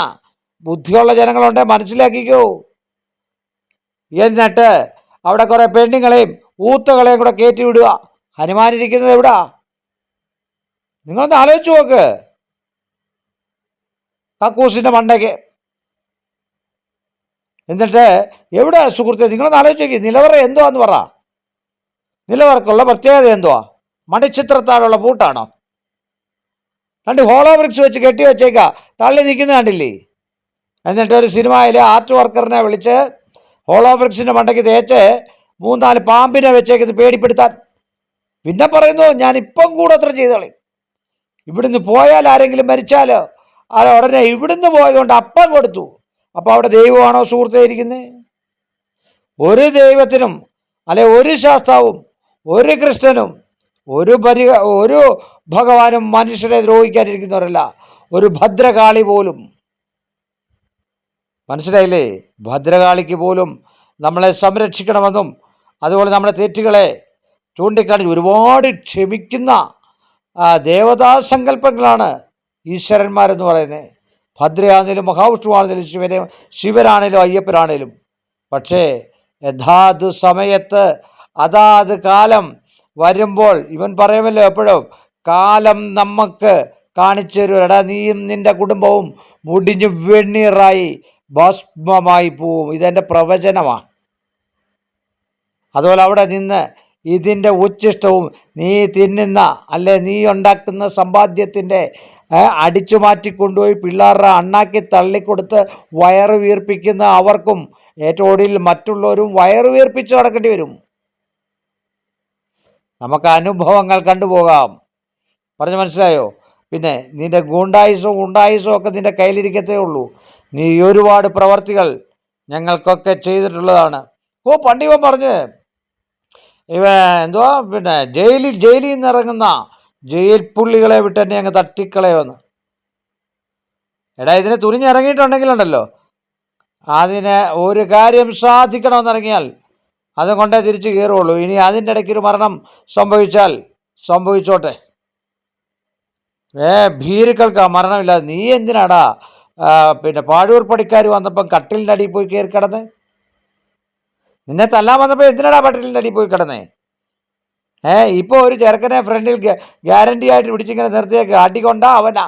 ബുദ്ധിയുള്ള ജനങ്ങളുണ്ടെ മനസ്സിലാക്കിക്കോ. എന്നിട്ട് അവിടെ കുറേ പെണ്ണുങ്ങളെയും ഊത്തകളെയും കൂടെ കയറ്റി വിടുക. ഹനുമാനിരിക്കുന്നത് എവിടാ? നിങ്ങളൊന്ന് ആലോചിച്ച് നോക്ക്. കക്കൂസിൻ്റെ മണ്ടയ്ക്ക്. എന്നിട്ട് എവിടെ സുഹൃത്തെ നിങ്ങളൊന്ന് ആലോചിച്ച് നോക്കി. നിലവറ എന്തുവാന്ന് പറ. നിലവറക്കുള്ള പ്രത്യേകത എന്തുവാ? മണിച്ചിത്രത്താഴുള്ള പൂട്ടാണോ? 2 ഹോളോ ബ്രിക്സ് വെച്ച് കെട്ടി വെച്ചേക്ക തള്ളി നിൽക്കുന്ന കണ്ടില്ലേ? എന്നിട്ട് ഒരു സിനിമയിലെ ആർട്ട് വർക്കറിനെ വിളിച്ച് ഹോളോ ബ്രിക്സിൻ്റെ മണ്ടയ്ക്ക് തേച്ച് 3-4 പാമ്പിനെ വെച്ചേക്കുന്നത് പേടിപ്പെടുത്താൻ. പിന്നെ പറയുന്നു ഞാനിപ്പം കൂടത്ര ചെയ്തോളി. ഇവിടുന്ന് പോയാൽ ആരെങ്കിലും മരിച്ചാലോ അത് ഉടനെ ഇവിടുന്ന് പോയതുകൊണ്ട് അപ്പം കൊടുത്തു. അപ്പോൾ അവിടെ ദൈവമാണോ സുഹൃത്തേ ഇരിക്കുന്നത്? ഒരു ദൈവത്തിനും അല്ലെ ഒരു ശാസ്താവും ഒരു കൃഷ്ണനും ഒരു ഭഗവാനും മനുഷ്യരെ ദ്രോഹിക്കാനിരിക്കുന്നവരല്ല. ഒരു ഭദ്രകാളി പോലും, മനസ്സിലായില്ലേ? ഭദ്രകാളിക്ക് പോലും നമ്മളെ സംരക്ഷിക്കണമെന്നും അതുപോലെ നമ്മുടെ തെറ്റുകളെ ചൂണ്ടിക്കാണിച്ച് ഒരുപാട് ക്ഷമിക്കുന്ന ദേവതാസങ്കല്പങ്ങളാണ് ഈശ്വരന്മാരെന്ന് പറയുന്നത്. ഭദ്രയാണേലും മഹാവിഷ്ണുവാണേലും ശിവനാണേലും അയ്യപ്പനാണേലും. പക്ഷേ യഥാത് സമയത്ത് അതാത് കാലം വരുമ്പോൾ ഇവൻ പറയുമല്ലോ എപ്പോഴും, കാലം നമുക്ക് കാണിച്ചു തരും. എടാ നീയും നിൻ്റെ കുടുംബവും മുടിഞ്ഞു വെണ്ണീറായി ഭസ്മമായി പോവും. ഇതെൻ്റെ പ്രവചനമാണ്. അതുപോലെ അവിടെ നിന്ന് ഇതിൻ്റെ ഉച്ഛിഷ്ടവും നീ തിന്നുന്ന അല്ലെ നീ ഉണ്ടാക്കുന്ന സമ്പാദ്യത്തിൻ്റെ അടിച്ചു മാറ്റിക്കൊണ്ടുപോയി പിള്ളേരുടെ അണ്ണാക്കി തള്ളിക്കൊടുത്ത് വയറ് വീർപ്പിക്കുന്ന അവർക്കും ഏറ്റവും ഒടുവിൽ മറ്റുള്ളവരും വയറ് വീർപ്പിച്ച് നടക്കേണ്ടി വരും. നമുക്ക് അനുഭവങ്ങൾ കണ്ടുപോകാം. പറഞ്ഞ് മനസ്സിലായോ? പിന്നെ നിൻ്റെ ഗുണ്ടായുസോ ഒക്കെ നിൻ്റെ കയ്യിലിരിക്കത്തേ ഉള്ളൂ. നീ ഒരുപാട് പ്രവർത്തികൾ ഞങ്ങൾക്കൊക്കെ ചെയ്തിട്ടുള്ളതാണ്. പണ്ടിവൻ പറഞ്ഞ് എന്തുവാ പിന്നെ ജയിലിൽ നിന്ന് ഇറങ്ങുന്ന ജയിൽ പുള്ളികളെ വിട്ട് തന്നെ അങ്ങ് തട്ടിക്കളയുമെന്ന്. എടാ ഇതിനെ തുനിഞ്ഞിറങ്ങിയിട്ടുണ്ടെങ്കിലുണ്ടല്ലോ, അതിന് ഒരു കാര്യം സാധിക്കണമെന്നിറങ്ങിയാൽ അത് കൊണ്ടേ തിരിച്ച് കയറുള്ളൂ. ഇനി അതിൻ്റെ ഇടയ്ക്കൊരു മരണം സംഭവിച്ചാൽ സംഭവിച്ചോട്ടെ. ഭീരുക്കൾക്ക് ആ മരണമില്ല. നീ എന്തിനാടാ പിന്നെ പാഴൂർ പടിക്കാർ വന്നപ്പം കട്ടിലിൻ്റെ അടിയിൽ പോയി കയറി കിടന്നേ? നിന്നെ തല്ലാൻ വന്നപ്പോൾ എന്തിനാടാ കട്ടിലിൻ്റെ അടിയിൽ പോയി കിടന്നേ? ഇപ്പോൾ ഒരു ചെറുക്കനെ ഫ്രണ്ടിൽ ഗ്യാരണ്ടി ആയിട്ട് പിടിച്ചിങ്ങനെ നിർത്തിയേക്ക് അടികൊണ്ടാ അവനാ.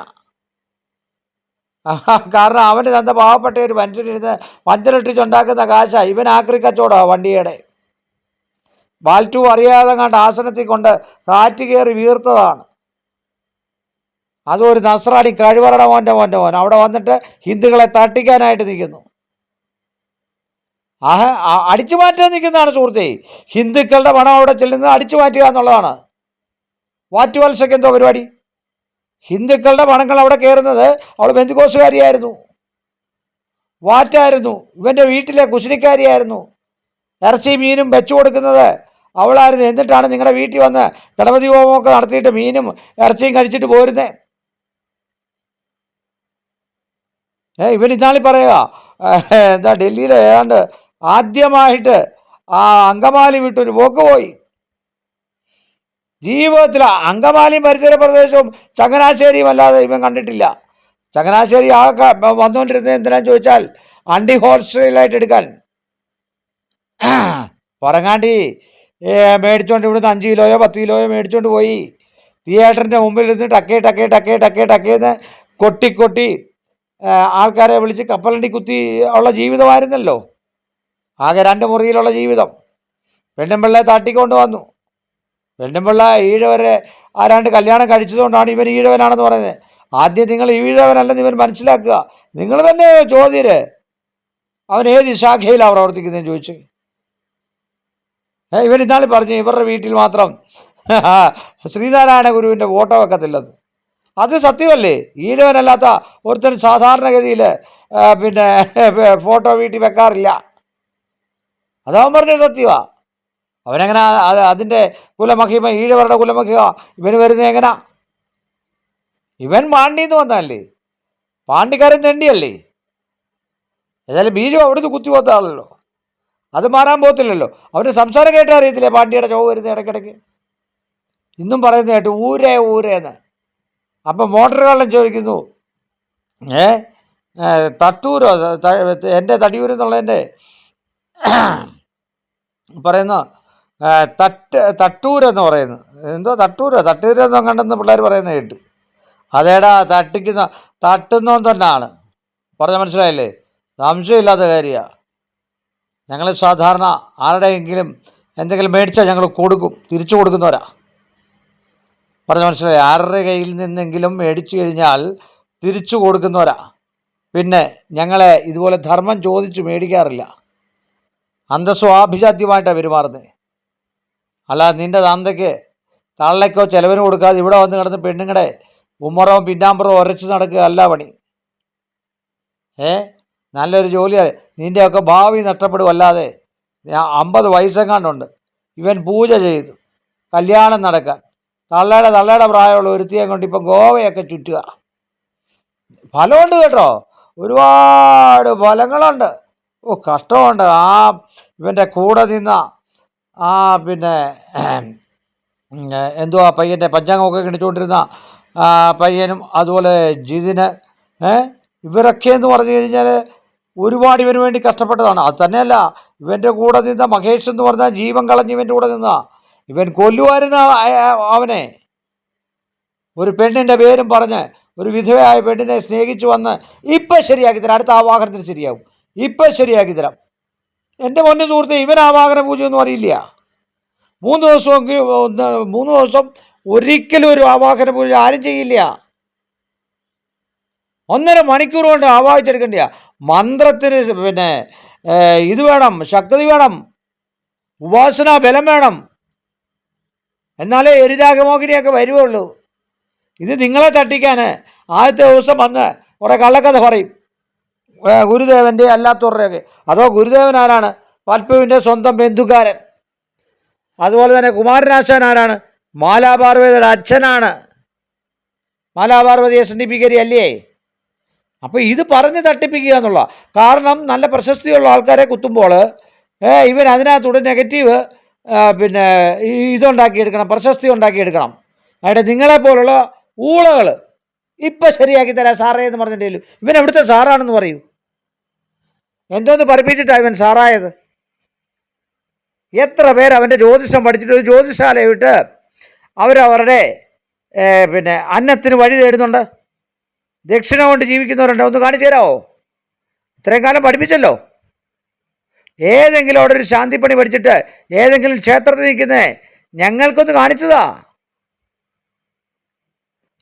കാരണം അവന് തന്ന പാവപ്പെട്ട ഒരു മനുഷ്യനിരുന്ന് പഞ്ചരട്ടിച്ചുണ്ടാക്കുന്ന കാശാ. ഇവൻ ആക്രി കച്ചവടമാണ് വണ്ടിയുടെ. ബാൽറ്റു അറിയാതെ കണ്ട് ആസനത്തിൽ കൊണ്ട് കാറ്റ് കയറി വീർത്തതാണ്. അതൊരു നസ്രാണി കഴിവറട മോൻ്റെ അവിടെ വന്നിട്ട് ഹിന്ദുക്കളെ തട്ടിക്കാനായിട്ട് നിൽക്കുന്നു. അടിച്ചു മാറ്റാൻ നിൽക്കുന്നതാണ് സുഹൃത്തേ. ഹിന്ദുക്കളുടെ പണം അവിടെ ചെല്ലുന്നത് അടിച്ചു മാറ്റുക എന്നുള്ളതാണ്. വാറ്റുവത്സയ്ക്ക് എന്തോ പരിപാടി? ഹിന്ദുക്കളുടെ പണങ്ങൾ അവിടെ കയറുന്നത് അവൾ ബന്ധുക്കോസുകാരിയായിരുന്നു, വാറ്റായിരുന്നു, ഇവൻ്റെ വീട്ടിലെ കുശിനിക്കാരിയായിരുന്നു. ഇറച്ചി മീനും വെച്ചു കൊടുക്കുന്നത് അവളായിരുന്നു. എന്നിട്ടാണ് നിങ്ങളുടെ വീട്ടിൽ വന്ന് ഗണപതി ഹോമമൊക്കെ നടത്തിയിട്ട് മീനും ഇറച്ചിയും കഴിച്ചിട്ട് പോരുന്നേ. ഇവൻ ഇന്നാളി പറയുക എന്താ ഡൽഹിയിൽ ഏതാണ്ട് ആദ്യമായിട്ട് ആ അങ്കമാലി വിട്ടൊരു പോക്ക് പോയി. ജീവിതത്തിൽ അങ്കമാലിയും പരിസര പ്രദേശവും ചങ്ങനാശ്ശേരിയും അല്ലാതെ ഇവൻ കണ്ടിട്ടില്ല. ചങ്ങനാശ്ശേരി ആകെ വന്നുകൊണ്ടിരുന്നത് എന്തിനാന്ന് ചോദിച്ചാൽ അണ്ടി ഹോൾസ്റ്റേലായിട്ട് എടുക്കാൻ. പറങ്ങാണ്ടി മേടിച്ചോണ്ട് ഇവിടുന്ന് 5 കിലോയോ 10 കിലോയോ മേടിച്ചോണ്ട് പോയി തിയേറ്ററിൻ്റെ മുമ്പിൽ ഇരുന്ന് ടക്കേന്ന് കൊട്ടി ആൾക്കാരെ വിളിച്ച് കപ്പലണ്ടി കുത്തി ഉള്ള ജീവിതമായിരുന്നല്ലോ. ആകെ 2 മുറിയിലുള്ള ജീവിതം. പെണ്ണുമ്പിള്ളയെ തട്ടിക്കൊണ്ട് വന്നു. പെണ്ണുമ്പിള്ള ഈഴവരെ ആരാണ്ട് കല്യാണം കഴിച്ചതുകൊണ്ടാണ് ഇവൻ ഈഴവനാണെന്ന് പറയുന്നത്. ആദ്യം നിങ്ങൾ ഈഴവനല്ലെന്ന് ഇവൻ മനസ്സിലാക്കുക. നിങ്ങൾ തന്നെ ചോദ്യര് അവൻ ഏത് ശാഖയിലാണ് പ്രവർത്തിക്കുന്നതെന്ന് ചോദിച്ചു. ഇവൻ ഇന്നാളി പറഞ്ഞു ഇവരുടെ വീട്ടിൽ മാത്രം ശ്രീനാരായണ ഗുരുവിൻ്റെ ഫോട്ടോ വെക്കത്തില്ലെന്ന്. അത് സത്യമല്ലേ? ഈഴവനല്ലാത്ത ഒരുത്തൻ സാധാരണഗതിയിൽ പിന്നെ ഫോട്ടോ വീട്ടിൽ വെക്കാറില്ല. അതവൻ പറഞ്ഞ സത്യമാണ്. അവനെങ്ങനെ അതിൻ്റെ കുലമഹിമ, ഈഴവരുടെ കുലമഹിമ ഇവന് വരുന്നത് എങ്ങനാ? ഇവൻ പാണ്ടിന്ന് വന്നതല്ലേ, പാണ്ടിക്കാരൻ തെണ്ടിയല്ലേ. ഏതായാലും ബീജം അവിടുന്ന് കുത്തിപ്പോത്ത ആളല്ലോ, അത് മാറാൻ പോകത്തില്ലല്ലോ. അവൻ്റെ സംസാരം കേട്ടാൽ അറിയത്തില്ലേ പാണ്ടിയുടെ ചോ വരുന്നത് ഇടയ്ക്കിടയ്ക്ക്. ഇന്നും പറയുന്നത് കേട്ടു ഊരേന്ന്. അപ്പം മോട്ടോർ കള്ളൻ ചോദിക്കുന്നു തട്ടൂരോ എൻ്റെ തടിയൂരെന്നുള്ളതിൻ്റെ പറയുന്നു തട്ടൂരെന്ന് പറയുന്നു. എന്തോ തട്ടൂരെന്നോ കണ്ടെന്ന് പിള്ളേർ പറയുന്നത് കേട്ട്. അതേടാ തട്ടുന്നവൻ തന്നെയാണ്. പറഞ്ഞ മനസ്സിലായില്ലേ? സംശയമില്ലാത്ത കാര്യമാണ്. ഞങ്ങൾ സാധാരണ ആരുടെയെങ്കിലും എന്തെങ്കിലും മേടിച്ചാൽ ഞങ്ങൾ കൊടുക്കും, തിരിച്ചു കൊടുക്കുന്നവരാ. പറഞ്ഞ മനസ്സിലായി? ആരുടെ കയ്യിൽ നിന്നെങ്കിലും മേടിച്ചു കഴിഞ്ഞാൽ തിരിച്ചു കൊടുക്കുന്നവരാ. പിന്നെ ഞങ്ങളെ ഇതുപോലെ ധർമ്മം ചോദിച്ചു മേടിക്കാറില്ല. അന്തസ്വാഭിജാത്യമായിട്ടാണ് പെരുമാറുന്നത്. അല്ല നിൻ്റെ തന്തയ്ക്ക് തള്ളയ്ക്കോ ചിലവിന് കൊടുക്കാതെ ഇവിടെ വന്ന് കിടന്ന് പെണ്ണുങ്ങളുടെ ഉമ്മറവും പിന്നാമ്പുറവും ഉരച്ച് നടക്കുക അല്ല പണി. നല്ലൊരു ജോലിയാണ്. നിൻ്റെയൊക്കെ ഭാവി നഷ്ടപ്പെടും. അല്ലാതെ 50 വയസ്സെങ്ങാണ്ടുണ്ട് ഇവൻ പൂജ ചെയ്തു കല്യാണം നടക്കാൻ. തള്ളയുടെ പ്രായമുള്ള ഒരുത്തിയെ കൊണ്ട് ഇപ്പം ഗോവയൊക്കെ ചുറ്റുക. ഫലമുണ്ട് കേട്ടോ, ഒരുപാട് ഫലങ്ങളുണ്ട്. കഷ്ടമുണ്ട്. ഇവൻ്റെ കൂടെ നിന്ന പിന്നെ എന്തുവാ പയ്യൻ്റെ പഞ്ചാംഗമൊക്കെ കിണിച്ചുകൊണ്ടിരുന്ന പയ്യനും അതുപോലെ ജിതിന് ഇവരൊക്കെ എന്ന് പറഞ്ഞു കഴിഞ്ഞാൽ ഒരുപാട് ഇവന് വേണ്ടി കഷ്ടപ്പെട്ടതാണ്. അത് തന്നെയല്ല ഇവൻ്റെ കൂടെ നിന്ന മഹേഷ് എന്ന് പറഞ്ഞാൽ ജീവൻ കളഞ്ഞ് ഇവൻ്റെ കൂടെ നിന്ന ഇവൻ കൊല്ലുമായിരുന്ന അവനെ. ഒരു പെണ്ണിൻ്റെ പേരും പറഞ്ഞ് ഒരു വിധവയായ പെണ്ണിനെ സ്നേഹിച്ചു വന്ന് ഇപ്പം ശരിയാക്കി തരാം, അടുത്ത ആവാഹനത്തിന് ശരിയാവും, ഇപ്പം ശരിയാക്കി തരാം. എൻ്റെ പൊന്നു സുഹൃത്തെ, ഇവൻ ആവാഹന പൂജയൊന്നും അറിയില്ല. 3 ദിവസം ഒരിക്കലും ഒരു ആവാഹന പൂജ ആരും ചെയ്യില്ല. 1.5 മണിക്കൂർ കൊണ്ട് ആവാഹിച്ചെടുക്കേണ്ടിയ മന്ത്രത്തിന് പിന്നെ ഇത് വേണം, ശക്തി വേണം, ഉപാസനാ ബലം വേണം. എന്നാലേ എരിരാഗമോഹിനിയൊക്കെ വരുവുള്ളൂ. ഇത് നിങ്ങളെ തട്ടിക്കാൻ ആദ്യത്തെ ദിവസം വന്ന് കുറേ കള്ളക്കഥ പറയും, ഗുരുദേവൻ്റെ അല്ലാത്തവരുടെയൊക്കെ. അതോ ഗുരുദേവൻ ആരാണ്? പൽപ്പുവിൻ്റെ സ്വന്തം ബന്ധുക്കാരൻ. അതുപോലെ തന്നെ കുമാരനാശാൻ ആരാണ്? മാലാപാർവതിയുടെ അച്ഛനാണ്. മാലാപാർവതി SNDP അല്ലേ? അപ്പോൾ ഇത് പറഞ്ഞ് തട്ടിപ്പിക്കുക എന്നുള്ള കാരണം നല്ല പ്രശസ്തിയുള്ള ആൾക്കാരെ കുത്തുമ്പോൾ ഇവൻ അതിനകത്തൂടെ നെഗറ്റീവ് പിന്നെ ഇതുണ്ടാക്കിയെടുക്കണം, പ്രശസ്തി ഉണ്ടാക്കിയെടുക്കണം. അവിടെ നിങ്ങളെപ്പോലുള്ള ഊളകൾ ഇപ്പം ശരിയാക്കി തരാം സാറേ എന്ന് പറഞ്ഞിട്ടില്ല. ഇവൻ എവിടുത്തെ സാറാണെന്ന് പറയൂ. എന്തോന്ന് പഠിപ്പിച്ചിട്ടാണ് ഇവൻ സാറായത്? എത്ര പേര് അവൻ്റെ ജ്യോതിഷം പഠിച്ചിട്ട് ഒരു ജ്യോതിഷാലയം ഇട്ട് അവരവരുടെ പിന്നെ അന്നത്തിന് വഴി തേടുന്നുണ്ട്, ദക്ഷിണ കൊണ്ട് ജീവിക്കുന്നവരുണ്ട്. ഒന്ന് കാണിച്ചു തരാമോ? ഇത്രയും കാലം പഠിപ്പിച്ചല്ലോ. ഏതെങ്കിലും അവിടെ ഒരു ശാന്തിപ്പണി പഠിച്ചിട്ട് ഏതെങ്കിലും ക്ഷേത്രത്തിൽ നിൽക്കുന്നേ ഞങ്ങൾക്കൊന്ന് കാണിച്ചതാ.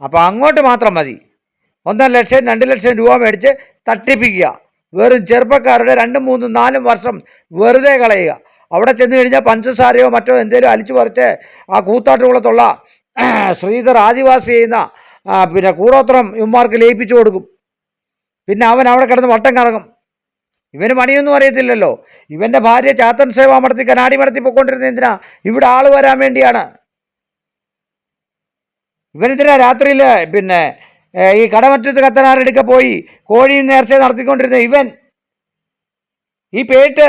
അപ്പോൾ അങ്ങോട്ട് മാത്രം മതി. 1.5 ലക്ഷം 2 ലക്ഷം രൂപ മേടിച്ച് തട്ടിപ്പിക്കുക. വെറും ചെറുപ്പക്കാരുടെ 2, 3, 4 വർഷം വെറുതെ കളയുക. അവിടെ ചെന്ന് കഴിഞ്ഞാൽ പഞ്ചസാരയോ മറ്റോ എന്തെങ്കിലും അലിച്ചു പറിച്ച് ആ കൂത്താട്ടുകുളത്തുള്ള ശ്രീധർ ആദിവാസി ചെയ്യുന്ന പിന്നെ കൂടോത്രം ഇവന്മാർക്ക് ലയിപ്പിച്ചു കൊടുക്കും. പിന്നെ അവൻ അവിടെ കിടന്ന് വട്ടം കറങ്ങും. ഇവന് പണിയൊന്നും അറിയത്തില്ലല്ലോ. ഇവൻ്റെ ഭാര്യ ചാത്തൻ സേവാ മഠത്തിൽ കനാടി മഠത്തിൽ പോയിക്കൊണ്ടിരുന്ന എന്തിനാ? ഇവിടെ ആൾ വരാൻ വേണ്ടിയാണ്. ഇവനെന്തിനാ രാത്രിയിൽ പിന്നെ ഈ കടമറ്റത്ത് കത്തനാരെടുക്ക പോയി കോഴിയും നേർച്ച നടത്തിക്കൊണ്ടിരുന്ന ഇവൻ ഈ പേട്ട്